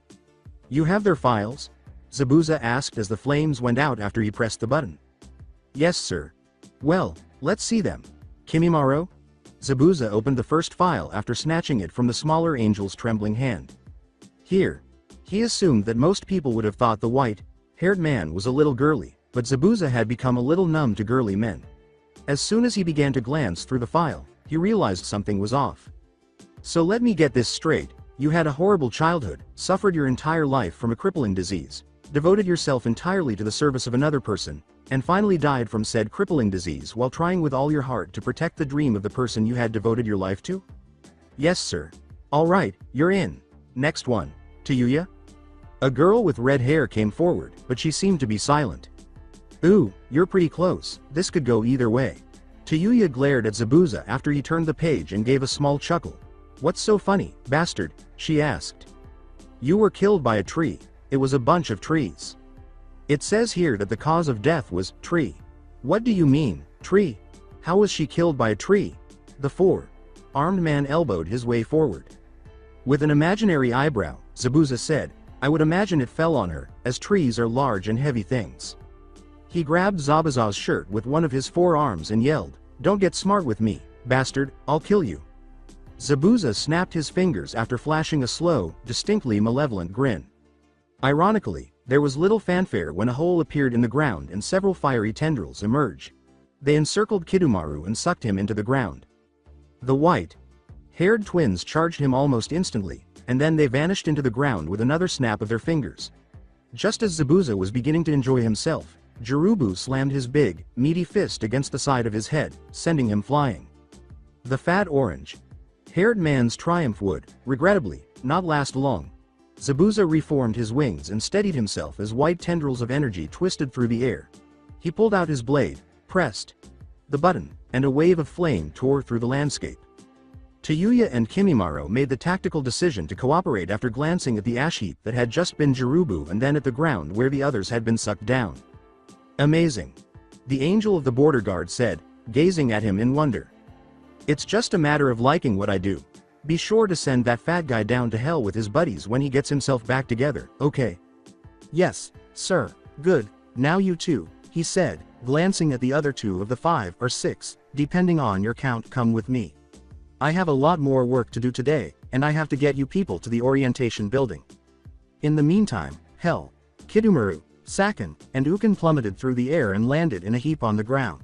You have their files? Zabuza asked as the flames went out after he pressed the button. Yes, sir. Well, let's see them. Kimimaro? Zabuza opened the first file after snatching it from the smaller angel's trembling hand. Here. He assumed that most people would have thought the white-haired man was a little girly, but Zabuza had become a little numb to girly men. As soon as he began to glance through the file, he realized something was off. So let me get this straight, you had a horrible childhood, suffered your entire life from a crippling disease, devoted yourself entirely to the service of another person, and finally died from said crippling disease while trying with all your heart to protect the dream of the person you had devoted your life to? Yes, sir. All right, you're in. Next one. Tayuya? A girl with red hair came forward, but she seemed to be silent. Ooh, you're pretty close, this could go either way. Tayuya glared at Zabuza after he turned the page and gave a small chuckle. What's so funny, bastard? She asked. You were killed by a tree. It was a bunch of trees. It says here that the cause of death was tree. What do you mean, tree? How was she killed by a tree? The four-armed man elbowed his way forward. With an imaginary eyebrow, Zabuza said, I would imagine it fell on her, as trees are large and heavy things. He grabbed Zabuza's shirt with one of his forearms and yelled, Don't get smart with me, bastard, I'll kill you. Zabuza snapped his fingers after flashing a slow, distinctly malevolent grin. Ironically, there was little fanfare when a hole appeared in the ground and several fiery tendrils emerged. They encircled Kidumaru and sucked him into the ground. The white-haired twins charged him almost instantly, and then they vanished into the ground with another snap of their fingers. Just as Zabuza was beginning to enjoy himself, Jirubu slammed his big, meaty fist against the side of his head, sending him flying. The fat orange-haired man's triumph would, regrettably, not last long. Zabuza reformed his wings and steadied himself as white tendrils of energy twisted through the air. He pulled out his blade, pressed the button, and a wave of flame tore through the landscape. Tayuya and Kimimaro made the tactical decision to cooperate after glancing at the ash heap that had just been Jirubu and then at the ground where the others had been sucked down. Amazing. The angel of the border guard said, gazing at him in wonder. It's just a matter of liking what I do. Be sure to send that fat guy down to hell with his buddies when he gets himself back together, okay? Yes, sir. Good. Now you too, he said, glancing at the other 2 of the 5 or 6, depending on your count. Come with me. I have a lot more work to do today, and I have to get you people to the orientation building. In the meantime, Hell, Kidumaru, Sakin, and Ukin plummeted through the air and landed in a heap on the ground.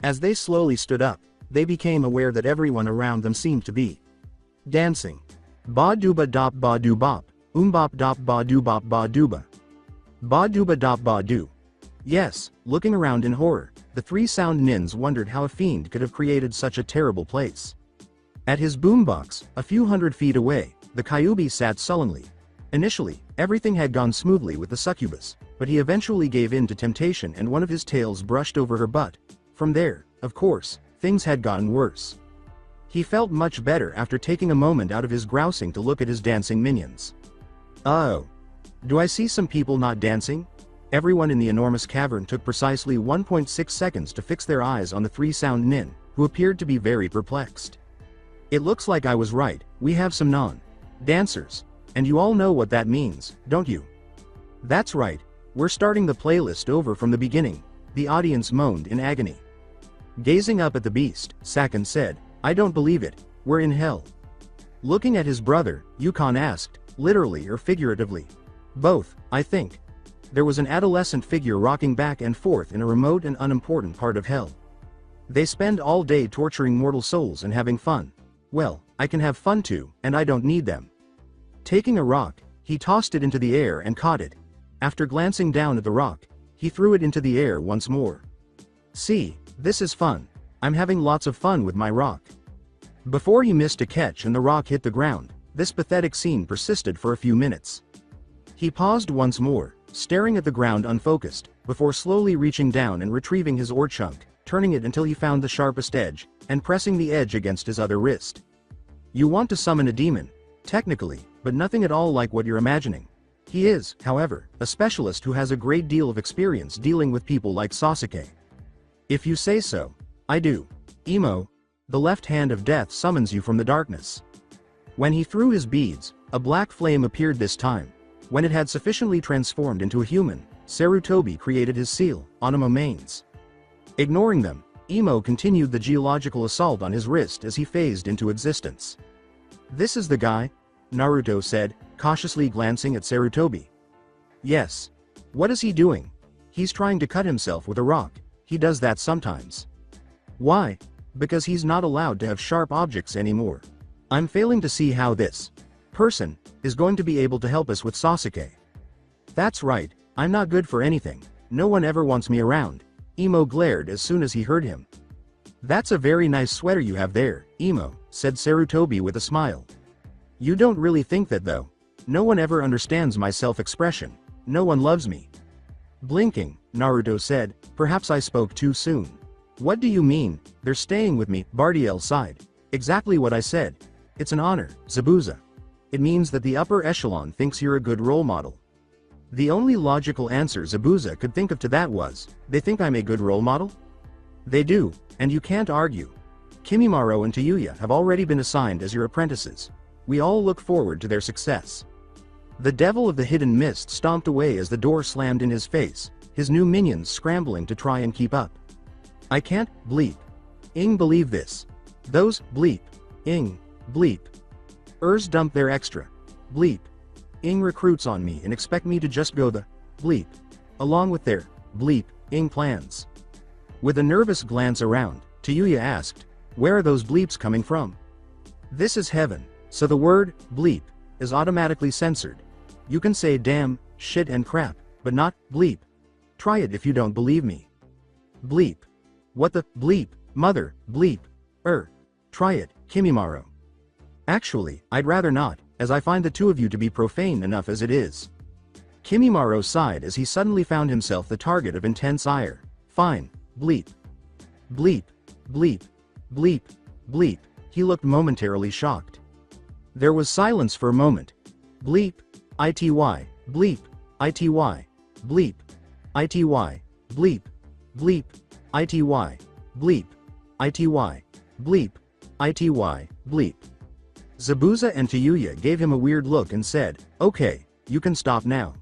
As they slowly stood up, they became aware that everyone around them seemed to be dancing. Ba duba dop ba do bop, bop dop ba do bop ba duba. Ba duba dop ba do. Yes, looking around in horror, the 3 sound nins wondered how a fiend could have created such a terrible place. At his boombox, a few hundred feet away, the Kyuubi sat sullenly. Initially, everything had gone smoothly with the succubus, but he eventually gave in to temptation and one of his tails brushed over her butt. From there, of course, things had gotten worse. He felt much better after taking a moment out of his grousing to look at his dancing minions. Oh. Do I see some people not dancing? Everyone in the enormous cavern took precisely 1.6 seconds to fix their eyes on the 3 sound nin, who appeared to be very perplexed. It looks like I was right, we have some non-dancers. And you all know what that means, don't you? That's right, we're starting the playlist over from the beginning, the audience moaned in agony. Gazing up at the beast, Sakin said, I don't believe it, we're in hell. Looking at his brother, Yukon asked, literally or figuratively? Both, I think. There was an adolescent figure rocking back and forth in a remote and unimportant part of hell. They spend all day torturing mortal souls and having fun. Well, I can have fun too, and I don't need them. Taking a rock, he tossed it into the air and caught it. After glancing down at the rock, he threw it into the air once more. See, this is fun. I'm having lots of fun with my rock. Before he missed a catch and the rock hit the ground, this pathetic scene persisted for a few minutes. He paused once more, staring at the ground unfocused, before slowly reaching down and retrieving his ore chunk, turning it until he found the sharpest edge, and pressing the edge against his other wrist. You want to summon a demon, technically, but nothing at all like what you're imagining. He is, however, a specialist who has a great deal of experience dealing with people like Sasuke. If you say so, I do. Emo, the left hand of death summons you from the darkness. When he threw his beads, a black flame appeared this time. When it had sufficiently transformed into a human, Sarutobi created his seal, Onuma Mains. Ignoring them, Emo continued the geological assault on his wrist as he phased into existence. This is the guy? Naruto said, cautiously glancing at Sarutobi. Yes. What is he doing? He's trying to cut himself with a rock. He does that sometimes. Why? Because he's not allowed to have sharp objects anymore. I'm failing to see how this person is going to be able to help us with Sasuke. That's right, I'm not good for anything. No one ever wants me around. Emo glared as soon as he heard him. That's a very nice sweater you have there, Emo, said Sarutobi with a smile. You don't really think that though. No one ever understands my self-expression. No one loves me. Blinking, Naruto said, perhaps I spoke too soon. What do you mean? They're staying with me, Bardiel sighed. Exactly what I said. It's an honor, Zabuza. It means that the upper echelon thinks you're a good role model. The only logical answer Zabuza could think of to that was, they think I'm a good role model? They do, and you can't argue. Kimimaro and Tayuya have already been assigned as your apprentices. We all look forward to their success. The devil of the hidden mist stomped away as the door slammed in his face, his new minions scrambling to try and keep up. I can't, bleep. Ing believe this. Those, bleep. Ing, bleep. Dump their extra. Bleep. Ing recruits on me and expect me to just go the, bleep. Along with their, bleep, Ing plans. With a nervous glance around, Tayuya asked, where are those bleeps coming from? This is heaven, so the word, bleep, is automatically censored. You can say damn, shit and crap, but not, bleep. Try it if you don't believe me. Bleep. What the, bleep, mother, bleep. Try it, Kimimaro. Actually, I'd rather not, as I find the two of you to be profane enough as it is. Kimimaro sighed as he suddenly found himself the target of intense ire. Fine. Bleep. Bleep. Bleep. Bleep. Bleep. He looked momentarily shocked. There was silence for a moment. Bleep. Ity. Bleep. Ity. Bleep. Ity. Bleep. Bleep. Ity. Bleep. Ity. Bleep. Ity. Bleep. Zabuza and Tayuya gave him a weird look and said, "Okay, you can stop now."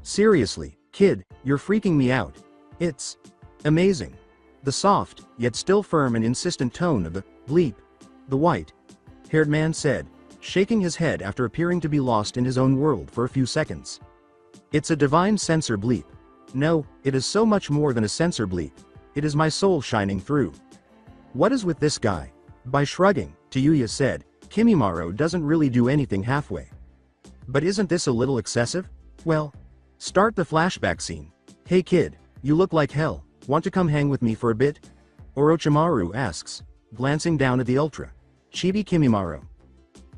"Seriously, kid, you're freaking me out. It's amazing." The soft, yet still firm and insistent tone of the bleep, the white-haired man said, shaking his head after appearing to be lost in his own world for a few seconds. "It's a divine sensor bleep. No, it is so much more than a sensor bleep. It is my soul shining through." "What is with this guy?" By shrugging, Tayuya said, "Kimimaro doesn't really do anything halfway." "But isn't this a little excessive? Well, start the flashback scene." "Hey kid, you look like hell, want to come hang with me for a bit?" Orochimaru asks, glancing down at the Ultra Chibi Kimimaro.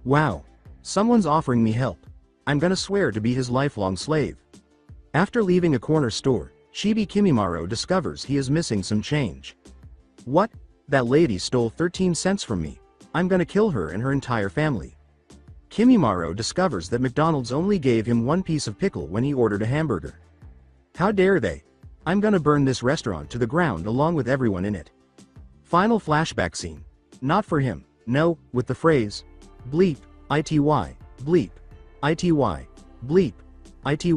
"Wow. Someone's offering me help. I'm gonna swear to be his lifelong slave." After leaving a corner store, Chibi Kimimaro discovers he is missing some change. "What? That lady stole 13 cents from me. I'm gonna kill her and her entire family." Kimimaro discovers that McDonald's only gave him one piece of pickle when he ordered a hamburger. "How dare they? I'm gonna burn this restaurant to the ground along with everyone in it." Final flashback scene. Not for him, no, with the phrase, bleep, ity, bleep, ity, bleep, ity,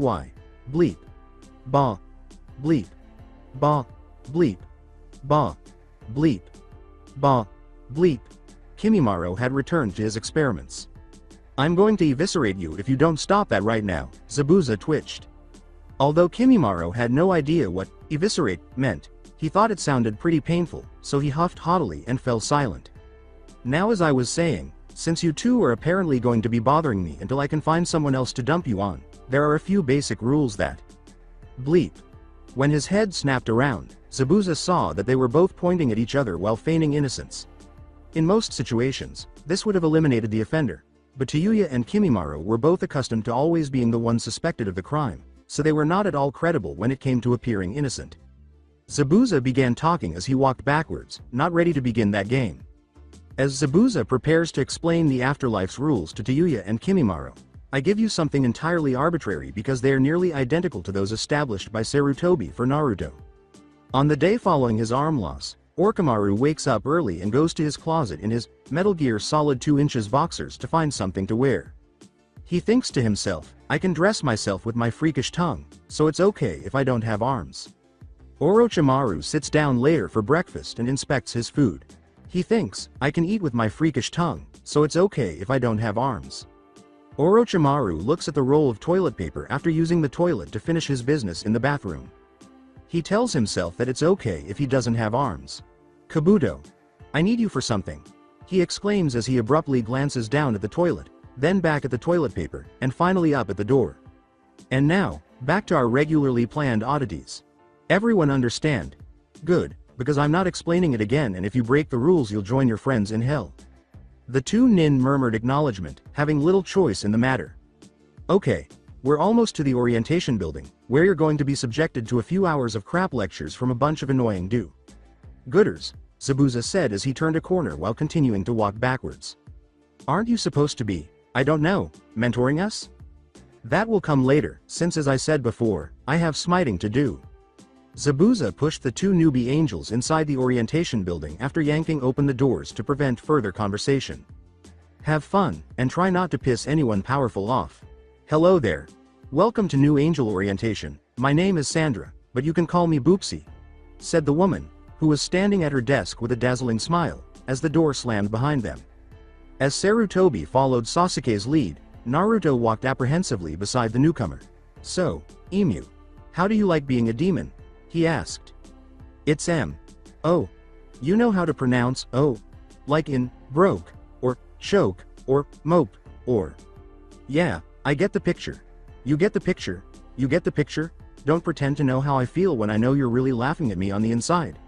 bleep, ba, bleep, ba, bleep, ba, bleep, ba, bleep. Kimimaro had returned to his experiments. "I'm going to eviscerate you if you don't stop that right now," Zabuza twitched. Although Kimimaro had no idea what eviscerate meant, he thought it sounded pretty painful, so he huffed haughtily and fell silent. "Now, as I was saying, since you two are apparently going to be bothering me until I can find someone else to dump you on, there are a few basic rules that..." Bleep. When his head snapped around, Zabuza saw that they were both pointing at each other while feigning innocence. In most situations, this would have eliminated the offender, but Tayuya and Kimimaro were both accustomed to always being the one suspected of the crime, so they were not at all credible when it came to appearing innocent. Zabuza began talking as he walked backwards, not ready to begin that game. As Zabuza prepares to explain the afterlife's rules to Tayuya and Kimimaro, "I give you something entirely arbitrary because they are nearly identical to those established by Sarutobi for Naruto." On the day following his arm loss, Orochimaru wakes up early and goes to his closet in his Metal Gear Solid 2 inches boxers to find something to wear. He thinks to himself, "I can dress myself with my freakish tongue, so it's okay if I don't have arms." Orochimaru sits down later for breakfast and inspects his food. He thinks, "I can eat with my freakish tongue, so it's okay if I don't have arms." Orochimaru looks at the roll of toilet paper after using the toilet to finish his business in the bathroom. He tells himself that it's okay if he doesn't have arms. "Kabuto, I need you for something," he exclaims as he abruptly glances down at the toilet, then back at the toilet paper, and finally up at the door. And now, back to our regularly planned oddities. Everyone understand? Good, because I'm not explaining it again, and if you break the rules you'll join your friends in hell. The two nin murmured acknowledgement, having little choice in the matter. "Okay, we're almost to the orientation building, where you're going to be subjected to a few hours of crap lectures from a bunch of annoying do-gooders," Zabuza said as he turned a corner while continuing to walk backwards. "Aren't you supposed to be, I don't know, mentoring us?" "That will come later, since as I said before, I have smiting to do." Zabuza pushed the two newbie angels inside the orientation building after yanking open the doors to prevent further conversation. "Have fun, and try not to piss anyone powerful off. Hello there. Welcome to New Angel Orientation. My name is Sandra, but you can call me Boopsie," said the woman, who was standing at her desk with a dazzling smile, as the door slammed behind them. As Sarutobi followed Sasuke's lead, Naruto walked apprehensively beside the newcomer. "So, Emu, how do you like being a demon?" he asked. "It's oh. You know how to pronounce oh, like in broke, or choke, or mope, or..." "Yeah, I get the picture. You get the picture, you get the picture. Don't pretend to know how I feel when I know you're really laughing at me on the inside."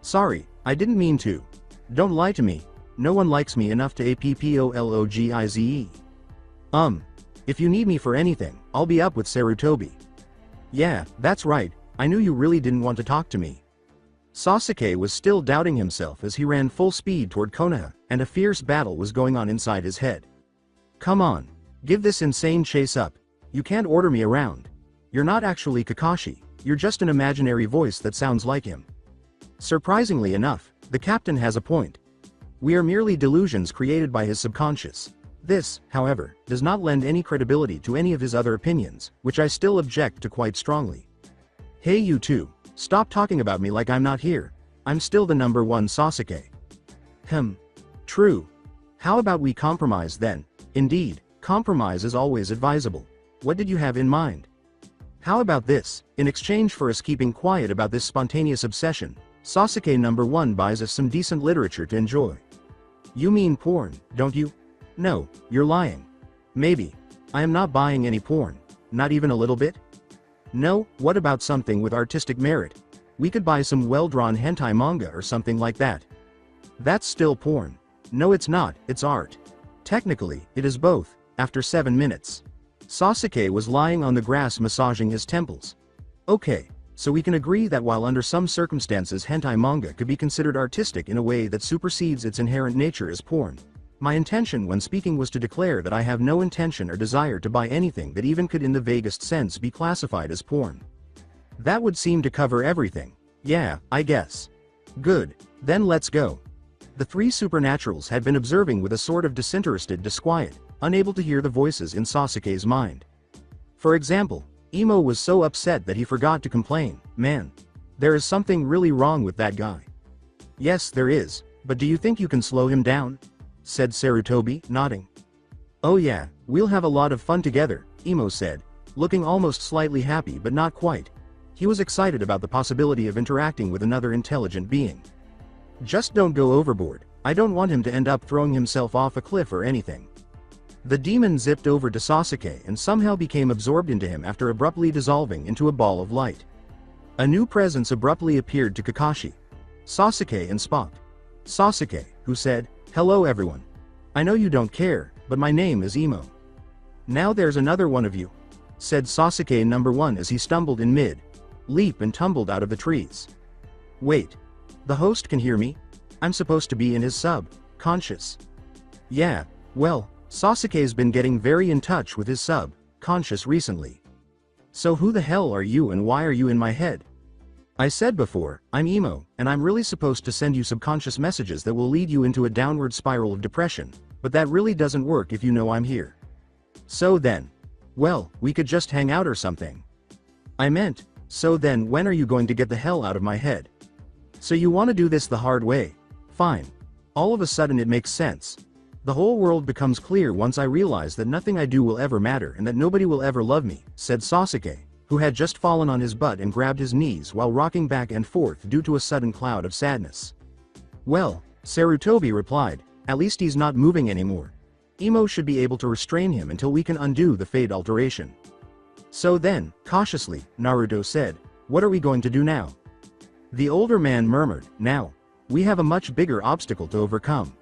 "Sorry, I didn't mean to. Don't lie to me. No one likes me enough to apologize. If you need me for anything, I'll be up with Sarutobi." "Yeah, that's right, I knew you really didn't want to talk to me. Sasuke was still doubting himself as he ran full speed toward Konoha, and a fierce battle was going on inside his head. Come on. Give this insane chase up. You can't order me around. You're not actually Kakashi, you're just an imaginary voice that sounds like him. Surprisingly enough, the captain has a point. We are merely delusions created by his subconscious. This, however, does not lend any credibility to any of his other opinions, which I still object to quite strongly. Hey you two, stop talking about me like I'm not here. I'm still the #1 Sasuke. True. How about we compromise then? Indeed, compromise is always advisable. What did you have in mind? How about this, in exchange for us keeping quiet about this spontaneous obsession, Sasuke #1 buys us some decent literature to enjoy. You mean porn, don't you? No, you're lying. Maybe. I am not buying any porn. Not even a little bit? No, what about something with artistic merit? We could buy some well-drawn hentai manga or something like that. That's still porn. No it's not, it's art. Technically, it is both. After 7 minutes. Sasuke was lying on the grass massaging his temples. Okay, so we can agree that while under some circumstances hentai manga could be considered artistic in a way that supersedes its inherent nature as porn. My intention when speaking was to declare that I have no intention or desire to buy anything that even could in the vaguest sense be classified as porn. That would seem to cover everything. Yeah, I guess. Good, then let's go. The three supernaturals had been observing with a sort of disinterested disquiet, unable to hear the voices in Sasuke's mind. For example, Imo was so upset that he forgot to complain. Man, there is something really wrong with that guy. Yes there is, but do you think you can slow him down? Said Sarutobi, nodding. Oh yeah, we'll have a lot of fun together, Imo said, looking almost slightly happy but not quite. He was excited about the possibility of interacting with another intelligent being. Just don't go overboard, I don't want him to end up throwing himself off a cliff or anything. The demon zipped over to Sasuke and somehow became absorbed into him after abruptly dissolving into a ball of light. A new presence abruptly appeared to Kakashi. Sasuke and Spock. Sasuke, who said, "Hello everyone. I know you don't care, but my name is Imo." "Now there's another one of you," said Sasuke #1 as he stumbled in mid-leap and tumbled out of the trees. "Wait. The host can hear me? I'm supposed to be in his sub-conscious." "Yeah, well, Sasuke's been getting very in touch with his sub-conscious recently. So who the hell are you and why are you in my head?" "I said before, I'm Imo, and I'm really supposed to send you subconscious messages that will lead you into a downward spiral of depression, but that really doesn't work if you know I'm here." "So then. Well, we could just hang out or something." "I meant, so then when are you going to get the hell out of my head?" "So you want to do this the hard way? Fine. All of a sudden it makes sense. The whole world becomes clear once I realize that nothing I do will ever matter and that nobody will ever love me," said Sasuke, who had just fallen on his butt and grabbed his knees while rocking back and forth due to a sudden cloud of sadness. "Well," Sarutobi replied, "at least he's not moving anymore. Imo should be able to restrain him until we can undo the fate alteration." "So then," cautiously, Naruto said, "what are we going to do now?" The older man murmured, "Now, we have a much bigger obstacle to overcome.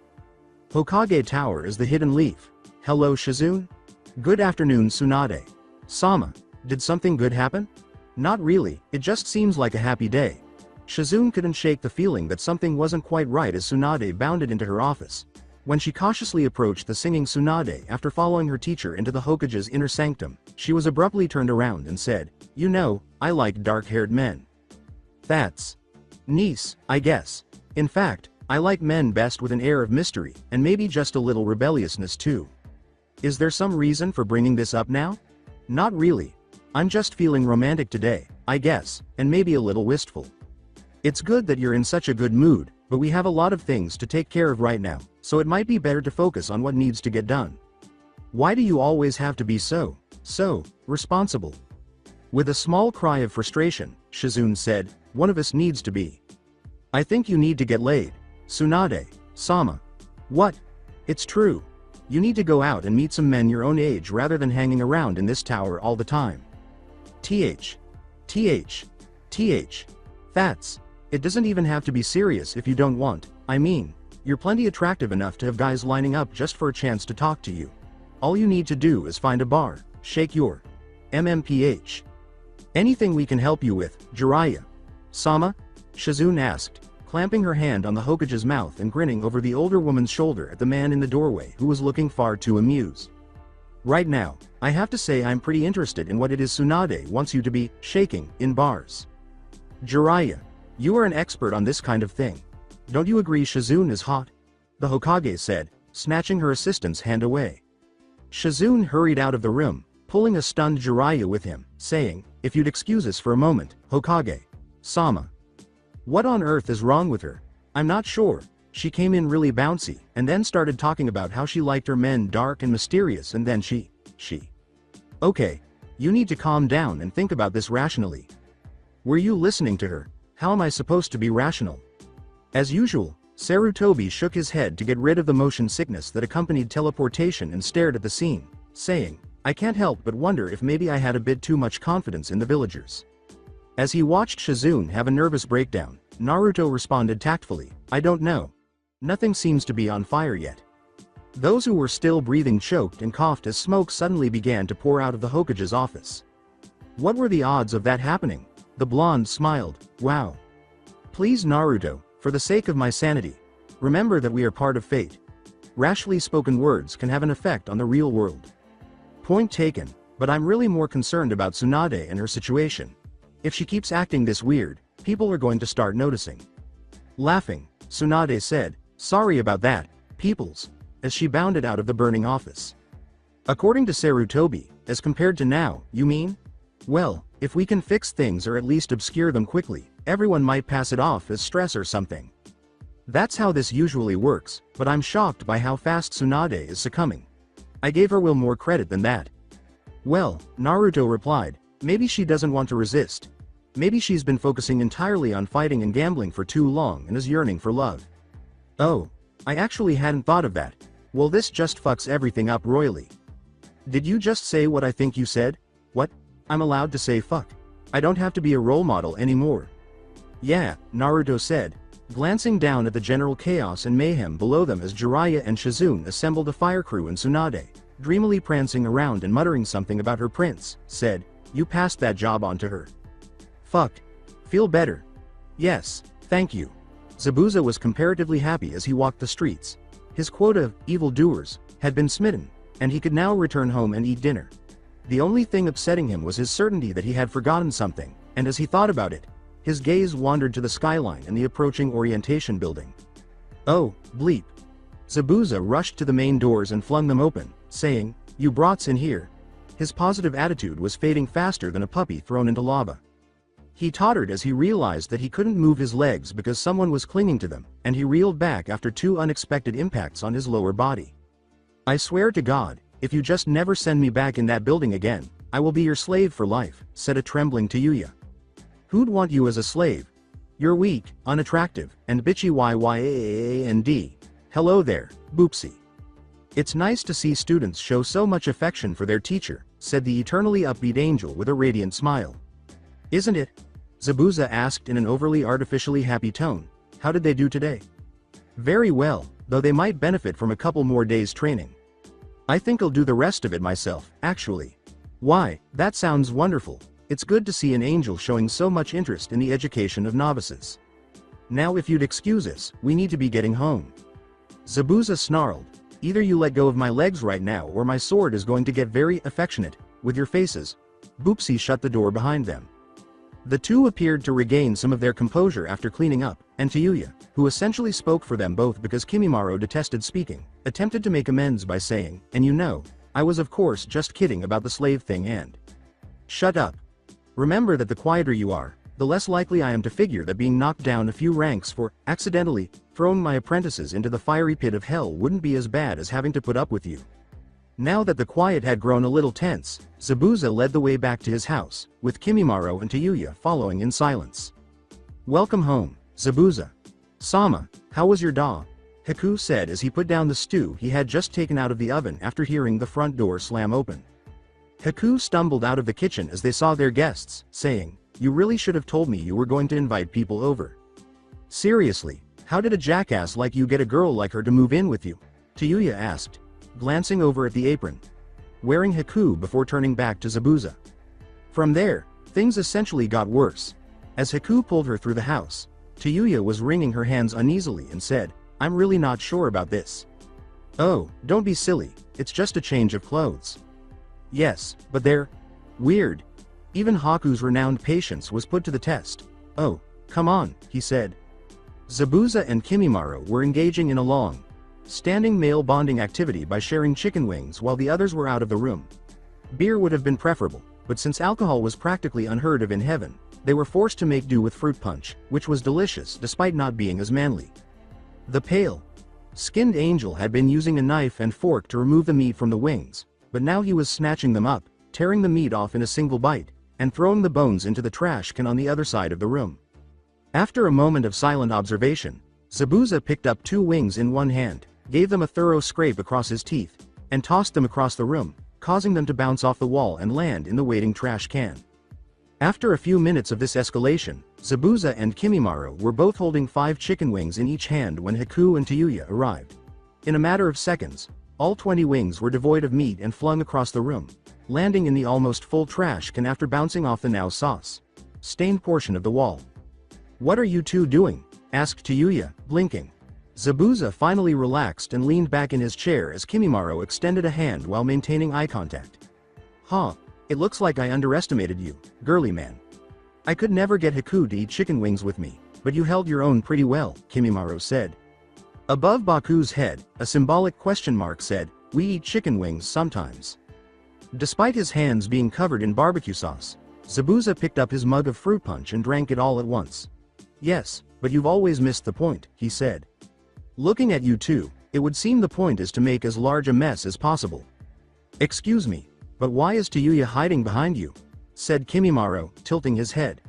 Hokage Tower is the hidden leaf. Hello Shizune? Good afternoon Tsunade. Sama, did something good happen?" "Not really, it just seems like a happy day." Shizune couldn't shake the feeling that something wasn't quite right as Tsunade bounded into her office. When she cautiously approached the singing Tsunade after following her teacher into the Hokage's inner sanctum, she was abruptly turned around and said, "You know, I like dark-haired men." "That's nice, I guess. In fact, I like men best with an air of mystery, and maybe just a little rebelliousness too. Is there some reason for bringing this up now?" "Not really. I'm just feeling romantic today, I guess, and maybe a little wistful." "It's good that you're in such a good mood, but we have a lot of things to take care of right now, so it might be better to focus on what needs to get done." "Why do you always have to be so responsible?" With a small cry of frustration, Shizune said, "One of us needs to be. I think you need to get laid. Tsunade, Sama." "What? It's true. You need to go out and meet some men your own age rather than hanging around in this tower all the time." TH. That's. It doesn't even have to be serious if you don't want. I mean, you're plenty attractive enough to have guys lining up just for a chance to talk to you. All you need to do is find a bar, shake your MMPH. Anything we can help you with, Jiraiya. Sama? Shizune asked, clamping her hand on the Hokage's mouth and grinning over the older woman's shoulder at the man in the doorway who was looking far too amused. Right now, I have to say I'm pretty interested in what it is Tsunade wants you to be shaking in bars. Jiraiya, you are an expert on this kind of thing. Don't you agree Shizune is hot? The Hokage said, snatching her assistant's hand away. Shizune hurried out of the room, pulling a stunned Jiraiya with him, saying, if you'd excuse us for a moment, Hokage-sama. What on earth is wrong with her? I'm not sure. She came in really bouncy, and then started talking about how she liked her men dark and mysterious, and then she. Okay. You need to calm down and think about this rationally. Were you listening to her? How am I supposed to be rational? As usual, Sarutobi shook his head to get rid of the motion sickness that accompanied teleportation and stared at the scene, saying, I can't help but wonder if maybe I had a bit too much confidence in the villagers. As he watched Shizune have a nervous breakdown, Naruto responded tactfully, I don't know. Nothing seems to be on fire yet. Those who were still breathing choked and coughed as smoke suddenly began to pour out of the Hokage's office. What were the odds of that happening? The blonde smiled, wow. Please Naruto, for the sake of my sanity, remember that we are part of fate. Rashly spoken words can have an effect on the real world. Point taken, but I'm really more concerned about Tsunade and her situation. If she keeps acting this weird, people are going to start noticing. Laughing, Tsunade said, sorry about that, peoples, as she bounded out of the burning office. According to Sarutobi, as compared to now, you mean? Well, if we can fix things or at least obscure them quickly, everyone might pass it off as stress or something. That's how this usually works, but I'm shocked by how fast Tsunade is succumbing. I gave her will more credit than that. Well, Naruto replied, maybe she doesn't want to resist. Maybe she's been focusing entirely on fighting and gambling for too long and is yearning for love. Oh, I actually hadn't thought of that. Well, this just fucks everything up royally. Did you just say what I think you said? What? I'm allowed to say fuck. I don't have to be a role model anymore. Yeah, Naruto said, glancing down at the general chaos and mayhem below them as Jiraiya and Shizune assembled a fire crew and Tsunade, dreamily prancing around and muttering something about her prince, said, you passed that job on to her. Fucked. Feel better. Yes, thank you. Zabuza was comparatively happy as he walked the streets. His quota of evildoers had been smitten, and he could now return home and eat dinner. The only thing upsetting him was his certainty that he had forgotten something, and as he thought about it, his gaze wandered to the skyline and the approaching orientation building. Oh, bleep. Zabuza rushed to the main doors and flung them open, saying, you brats in here. His positive attitude was fading faster than a puppy thrown into lava. He tottered as he realized that he couldn't move his legs because someone was clinging to them, and he reeled back after two unexpected impacts on his lower body. I swear to God, if you just never send me back in that building again, I will be your slave for life, said a trembling Tayuya. Who'd want you as a slave? You're weak, unattractive, and bitchy YYAAND. Hello there, Boopsie. It's nice to see students show so much affection for their teacher, said the eternally upbeat angel with a radiant smile. Isn't it? Zabuza asked in an overly artificially happy tone. How did they do today? Very well, though they might benefit from a couple more days training. I think I'll do the rest of it myself, actually. Why, that sounds wonderful. It's good to see an angel showing so much interest in the education of novices. Now if you'd excuse us, we need to be getting home. Zabuza snarled. Either you let go of my legs right now or my sword is going to get very affectionate with your faces. Boopsie shut the door behind them. The two appeared to regain some of their composure after cleaning up, and Tayuya, who essentially spoke for them both because Kimimaro detested speaking, attempted to make amends by saying, and you know, I was of course just kidding about the slave thing and... Shut up. Remember that the quieter you are, the less likely I am to figure that being knocked down a few ranks for, accidentally, throwing my apprentices into the fiery pit of hell wouldn't be as bad as having to put up with you. Now that the quiet had grown a little tense, Zabuza led the way back to his house, with Kimimaro and Tayuya following in silence. Welcome home, Zabuza. Sama, how was your da? Haku said as he put down the stew he had just taken out of the oven after hearing the front door slam open. Haku stumbled out of the kitchen as they saw their guests, saying, you really should have told me you were going to invite people over. Seriously, how did a jackass like you get a girl like her to move in with you? Tayuya asked, glancing over at the apron. Wearing Haku before turning back to Zabuza. From there, things essentially got worse. As Haku pulled her through the house, Tayuya was wringing her hands uneasily and said, I'm really not sure about this. Oh, don't be silly, it's just a change of clothes. Yes, but they're weird. Even Haku's renowned patience was put to the test. Oh, come on, he said. Zabuza and Kimimaro were engaging in a long, standing male bonding activity by sharing chicken wings while the others were out of the room. Beer would have been preferable, but since alcohol was practically unheard of in heaven, they were forced to make do with fruit punch, which was delicious despite not being as manly. The pale, skinned angel had been using a knife and fork to remove the meat from the wings, but now he was snatching them up, tearing the meat off in a single bite, and throwing the bones into the trash can on the other side of the room. After a moment of silent observation, Zabuza picked up 2 wings in one hand, gave them a thorough scrape across his teeth, and tossed them across the room, causing them to bounce off the wall and land in the waiting trash can. After a few minutes of this escalation, Zabuza and Kimimaro were both holding 5 chicken wings in each hand when Haku and Tayuya arrived. In a matter of seconds, all 20 wings were devoid of meat and flung across the room, landing in the almost full trash can after bouncing off the now sauce-stained portion of the wall. What are you two doing? Asked Tayuya, blinking. Zabuza finally relaxed and leaned back in his chair as Kimimaro extended a hand while maintaining eye contact. Huh, it looks like I underestimated you, girly man. I could never get Haku to eat chicken wings with me, but you held your own pretty well, Kimimaro said. Above Baku's head, a symbolic question mark said, we eat chicken wings sometimes. Despite his hands being covered in barbecue sauce, Zabuza picked up his mug of fruit punch and drank it all at once. Yes, but you've always missed the point, he said. Looking at you two, it would seem the point is to make as large a mess as possible. Excuse me, but why is Tayuya hiding behind you? Said Kimimaro, tilting his head.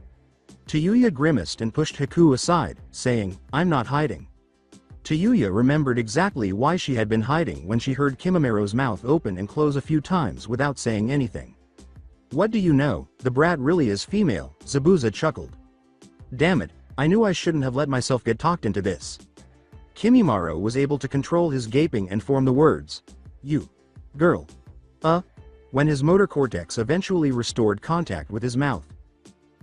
Tayuya grimaced and pushed Haku aside, saying, I'm not hiding. Tayuya remembered exactly why she had been hiding when she heard Kimimaro's mouth open and close a few times without saying anything. What do you know, the brat really is female, Zabuza chuckled. Damn it, I knew I shouldn't have let myself get talked into this. Kimimaro was able to control his gaping and form the words, you. Girl. When his motor cortex eventually restored contact with his mouth.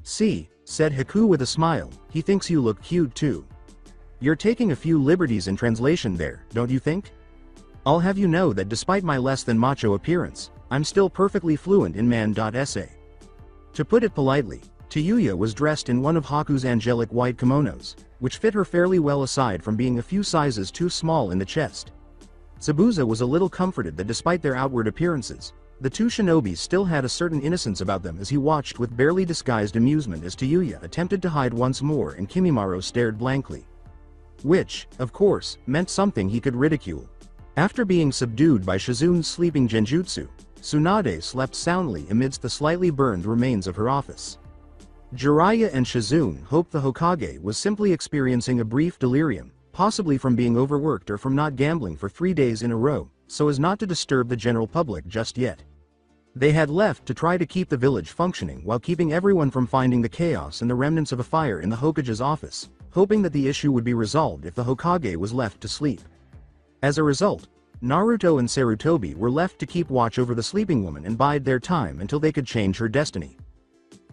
See, said Haku with a smile, he thinks you look cute too. You're taking a few liberties in translation there, don't you think? I'll have you know that despite my less than macho appearance, I'm still perfectly fluent in man.sa. To put it politely, Tayuya was dressed in one of Haku's angelic white kimonos, which fit her fairly well aside from being a few sizes too small in the chest. Zabuza was a little comforted that despite their outward appearances, the two shinobis still had a certain innocence about them as he watched with barely disguised amusement as Tayuya attempted to hide once more and Kimimaro stared blankly. Which, of course, meant something he could ridicule. After being subdued by Shizune's sleeping genjutsu, Tsunade slept soundly amidst the slightly burned remains of her office. Jiraiya and Shizune hoped the Hokage was simply experiencing a brief delirium, possibly from being overworked or from not gambling for 3 days in a row, so as not to disturb the general public just yet. They had left to try to keep the village functioning while keeping everyone from finding the chaos and the remnants of a fire in the Hokage's office, hoping that the issue would be resolved if the Hokage was left to sleep. As a result, Naruto and Sarutobi were left to keep watch over the sleeping woman and bide their time until they could change her destiny.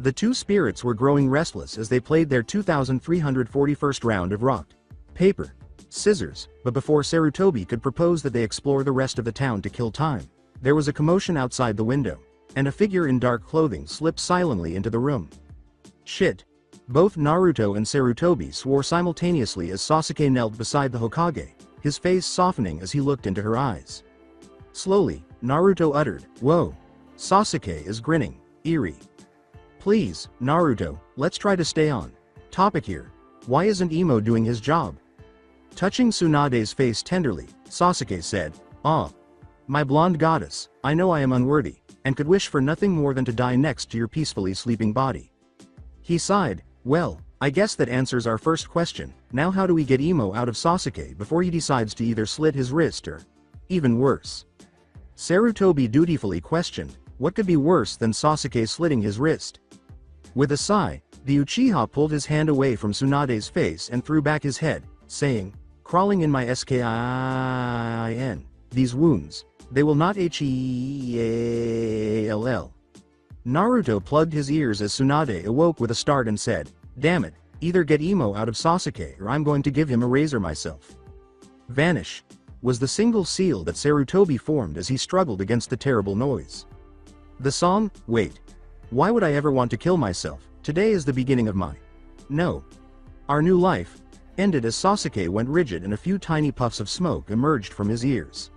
The two spirits were growing restless as they played their 2341st round of rock, paper, scissors, but before Sarutobi could propose that they explore the rest of the town to kill time, there was a commotion outside the window, and a figure in dark clothing slipped silently into the room. Shit. Both Naruto and Sarutobi swore simultaneously as Sasuke knelt beside the Hokage, his face softening as he looked into her eyes. Slowly, Naruto uttered, "Whoa." Sasuke is grinning, eerie. Please, Naruto, let's try to stay on topic here. Why isn't Imo doing his job? Touching Tsunade's face tenderly, Sasuke said, my blonde goddess, I know I am unworthy, and could wish for nothing more than to die next to your peacefully sleeping body. He sighed, well, I guess that answers our first question, now how do we get Imo out of Sasuke before he decides to either slit his wrist or, even worse? Sarutobi dutifully questioned, what could be worse than Sasuke slitting his wrist? With a sigh, the Uchiha pulled his hand away from Tsunade's face and threw back his head, saying, crawling in my skin, these wounds, they will not heal. Naruto plugged his ears as Tsunade awoke with a start and said, damn it, Either get emo out of Sasuke or I'm going to give him a razor myself. Vanish was the single seal that Sarutobi formed as he struggled against the terrible noise. The song, wait. Why would I ever want to kill myself? Today is the beginning of my... No. Our new life ended as Sasuke went rigid and a few tiny puffs of smoke emerged from his ears.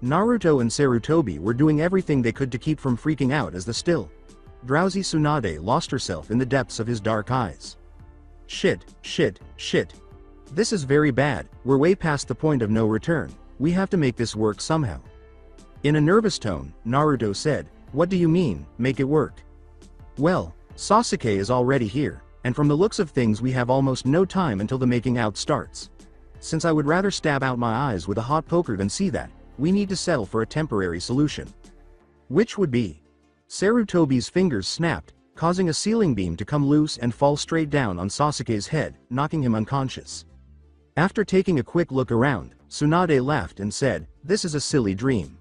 Naruto and Sarutobi were doing everything they could to keep from freaking out as the still, drowsy Tsunade lost herself in the depths of his dark eyes. Shit, shit, shit. This is very bad, we're way past the point of no return, we have to make this work somehow. In a nervous tone, Naruto said, what do you mean, make it work? Well, Sasuke is already here, and from the looks of things we have almost no time until the making out starts. Since I would rather stab out my eyes with a hot poker than see that, we need to settle for a temporary solution. Which would be? Sarutobi's fingers snapped, causing a ceiling beam to come loose and fall straight down on Sasuke's head, knocking him unconscious. After taking a quick look around, Tsunade laughed and said, this is a silly dream.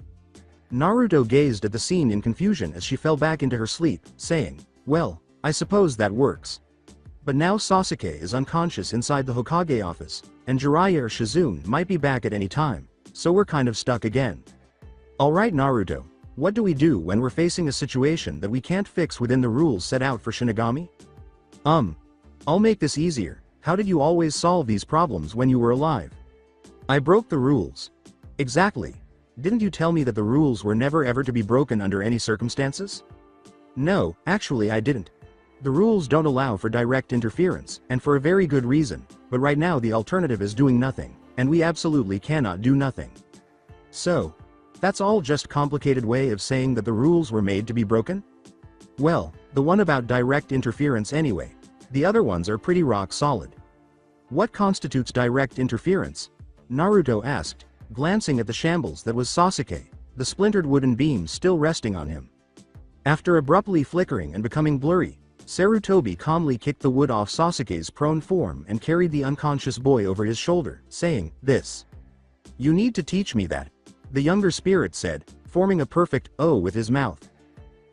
Naruto gazed at the scene in confusion as she fell back into her sleep, saying, well, I suppose that works. But now Sasuke is unconscious inside the Hokage office, and Jiraiya or Shizune might be back at any time, so we're kind of stuck again. Alright Naruto, what do we do when we're facing a situation that we can't fix within the rules set out for Shinigami? I'll make this easier. How did you always solve these problems when you were alive? I broke the rules. Exactly. Didn't you tell me that the rules were never ever to be broken under any circumstances? No, actually I didn't. The rules don't allow for direct interference, and for a very good reason, but right now the alternative is doing nothing, and we absolutely cannot do nothing. So, that's all just complicated way of saying that the rules were made to be broken? Well, the one about direct interference anyway. The other ones are pretty rock solid. What constitutes direct interference? Naruto asked, glancing at the shambles that was Sasuke, the splintered wooden beam still resting on him. After abruptly flickering and becoming blurry, Sarutobi calmly kicked the wood off Sasuke's prone form and carried the unconscious boy over his shoulder, saying, this. You need to teach me that. The younger spirit said, forming a perfect O with his mouth.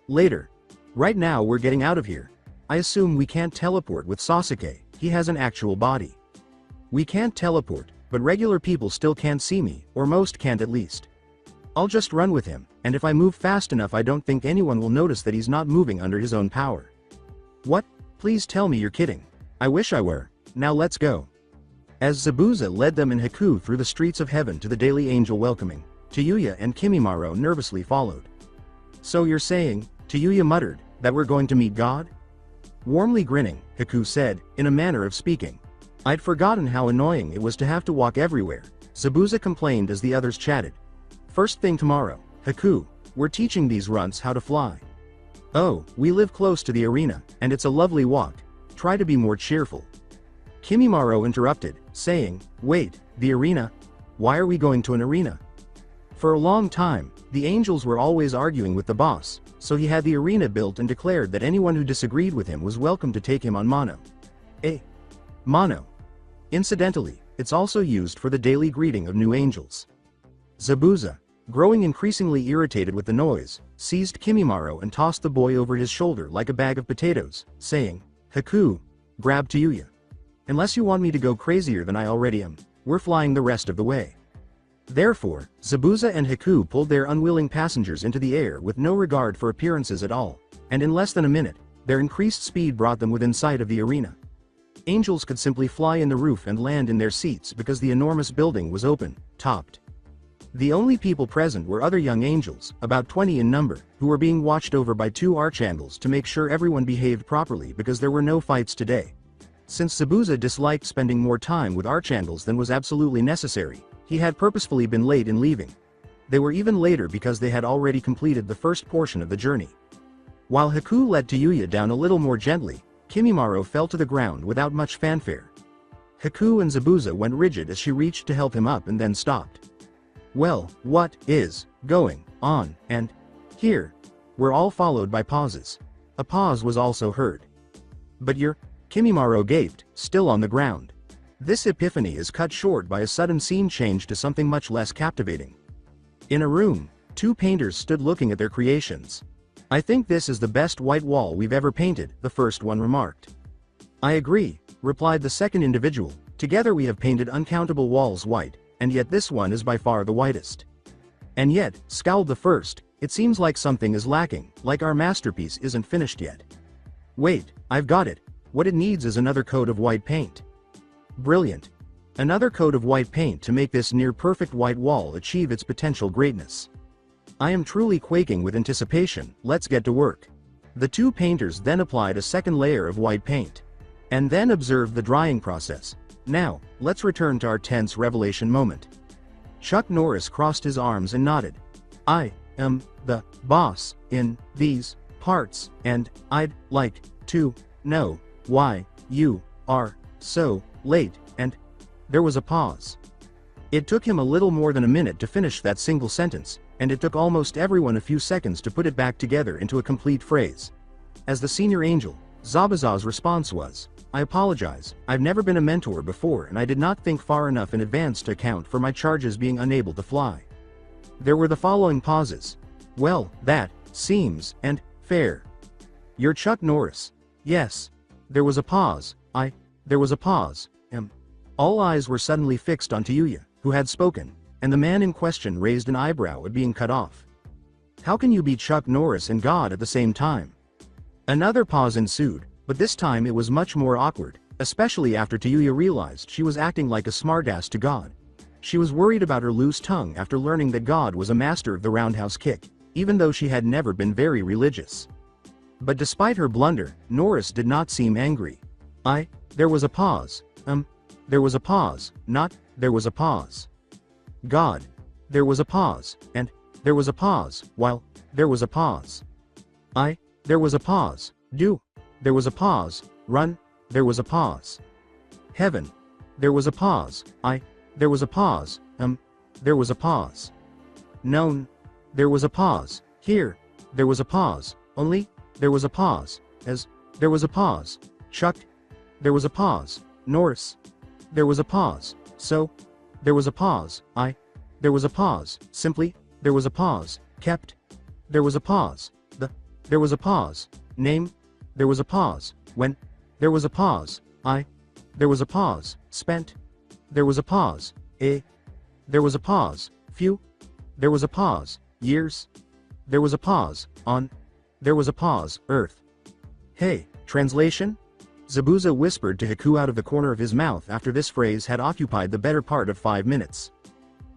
Later. Right now we're getting out of here. I assume we can't teleport with Sasuke, he has an actual body. We can't teleport, but regular people still can't see me, or most can't at least. I'll just run with him, and if I move fast enough I don't think anyone will notice that he's not moving under his own power. What? Please tell me you're kidding. I wish I were. Now let's go. As Zabuza led them and Haku through the streets of heaven to the daily angel welcoming, Tayuya and Kimimaro nervously followed. So you're saying, Tayuya muttered, that we're going to meet God? Warmly grinning, Haku said, in a manner of speaking. I'd forgotten how annoying it was to have to walk everywhere, Zabuza complained as the others chatted. First thing tomorrow, Haku, we're teaching these runts how to fly. Oh, we live close to the arena, and it's a lovely walk. Try to be more cheerful. Kimimaro interrupted, saying, wait, the arena? Why are we going to an arena? For a long time, the angels were always arguing with the boss, so he had the arena built and declared that anyone who disagreed with him was welcome to take him on mono. Mono. Incidentally, it's also used for the daily greeting of new angels. Zabuza, growing increasingly irritated with the noise, seized Kimimaro and tossed the boy over his shoulder like a bag of potatoes, saying, Haku, grab Tayuya. Unless you want me to go crazier than I already am, we're flying the rest of the way. Therefore, Zabuza and Haku pulled their unwilling passengers into the air with no regard for appearances at all, and in less than a minute, their increased speed brought them within sight of the arena. Angels could simply fly in the roof and land in their seats because the enormous building was open, topped. The only people present were other young angels, about 20 in number, who were being watched over by two archangels to make sure everyone behaved properly because there were no fights today. Since Zabuza disliked spending more time with archangels than was absolutely necessary, he had purposefully been late in leaving. They were even later because they had already completed the first portion of the journey. While Haku led Tayuya down a little more gently, Kimimaro fell to the ground without much fanfare. Haku and Zabuza went rigid as she reached to help him up and then stopped. Well, what is going on? And here were all followed by pauses. A pause was also heard. But you're... Kimimaro gaped, still on the ground. This epiphany is cut short by a sudden scene change to something much less captivating. In a room, two painters stood looking at their creations. I think this is the best white wall we've ever painted, the first one remarked. I agree, replied the second individual. Together we have painted uncountable walls white, and yet this one is by far the whitest. And yet, scowled the first, it seems like something is lacking, like our masterpiece isn't finished yet. Wait, I've got it. What it needs is another coat of white paint. Brilliant. Another coat of white paint to make this near-perfect white wall achieve its potential greatness. I am truly quaking with anticipation, let's get to work. The two painters then applied a second layer of white paint. And then observed the drying process. Now, let's return to our tense revelation moment. Chuck Norris crossed his arms and nodded. I am the boss in these parts, and I'd like to know why you are so late, and there was a pause. It took him a little more than a minute to finish that single sentence, and it took almost everyone a few seconds to put it back together into a complete phrase. As the senior angel, Zabuza's response was, I apologize, I've never been a mentor before and I did not think far enough in advance to account for my charges being unable to fly. There were the following pauses. Well, that seems and fair. You're Chuck Norris. Yes. There was a pause. There was a pause. All eyes were suddenly fixed on Tayuya, who had spoken, and the man in question raised an eyebrow at being cut off. How can you be Chuck Norris and God at the same time? Another pause ensued, but this time it was much more awkward, especially after Tayuya realized she was acting like a smartass to God. She was worried about her loose tongue after learning that God was a master of the roundhouse kick, even though she had never been very religious. But despite her blunder, Norris did not seem angry. There was a pause. There was a pause, not, there was a pause. God. There was a pause, and, there was a pause, while, there was a pause. There was a pause, there was a pause, run, there was a pause. Heaven. There was a pause, there was a pause, there was a pause. Known. There was a pause, here, there was a pause, only, there was a pause, as, there was a pause, Chuck. There was a pause, Norris. There was a pause, so, there was a pause, there was a pause, simply, there was a pause, kept. There was a pause, there was a pause, name. There was a pause, when. There was a pause, there was a pause, spent. There was a pause, there was a pause, few. There was a pause, years. There was a pause, on. There was a pause, earth. Hey, translation? Zabuza whispered to Haku out of the corner of his mouth after this phrase had occupied the better part of 5 minutes.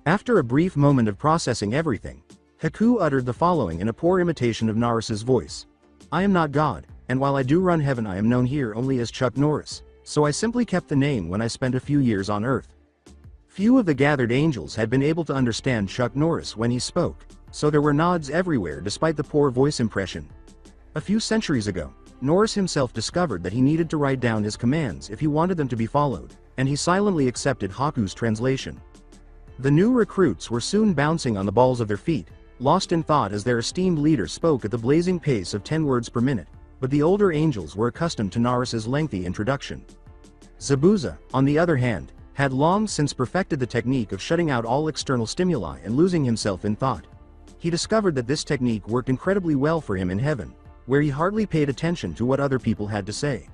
After a brief moment of processing everything, Haku uttered the following in a poor imitation of Norris's voice. I am not God, and while I do run heaven I am known here only as Chuck Norris, so I simply kept the name when I spent a few years on Earth. Few of the gathered angels had been able to understand Chuck Norris when he spoke, so there were nods everywhere despite the poor voice impression. A few centuries ago, Norris himself discovered that he needed to write down his commands if he wanted them to be followed, and he silently accepted Haku's translation. The new recruits were soon bouncing on the balls of their feet, lost in thought as their esteemed leader spoke at the blazing pace of 10 words per minute, but the older angels were accustomed to Norris's lengthy introduction. Zabuza, on the other hand, had long since perfected the technique of shutting out all external stimuli and losing himself in thought. He discovered that this technique worked incredibly well for him in heaven, where he hardly paid attention to what other people had to say.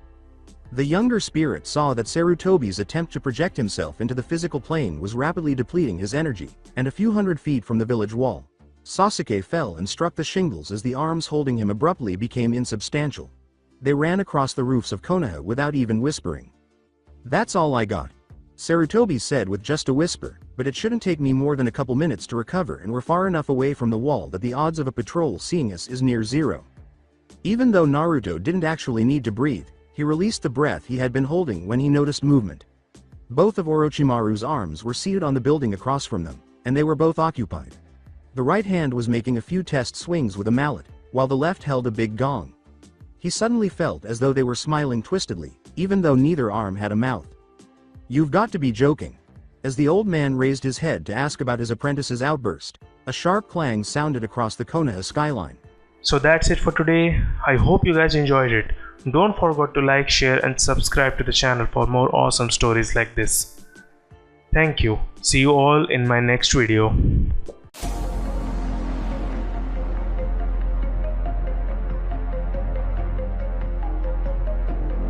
The younger spirit saw that Sarutobi's attempt to project himself into the physical plane was rapidly depleting his energy, and a few hundred feet from the village wall, Sasuke fell and struck the shingles as the arms holding him abruptly became insubstantial. They ran across the roofs of Konoha without even whispering. That's all I got, Sarutobi said with just a whisper, but it shouldn't take me more than a couple minutes to recover, and we're far enough away from the wall that the odds of a patrol seeing us is near zero. Even though Naruto didn't actually need to breathe, he released the breath he had been holding when he noticed movement. Both of Orochimaru's arms were seated on the building across from them, and they were both occupied. The right hand was making a few test swings with a mallet, while the left held a big gong. He suddenly felt as though they were smiling twistedly, even though neither arm had a mouth. You've got to be joking. As the old man raised his head to ask about his apprentice's outburst, a sharp clang sounded across the Konoha skyline. So that's it for today. I hope you guys enjoyed it. Don't forget to like, share and subscribe to the channel for more awesome stories like this. Thank you. See you all in my next video.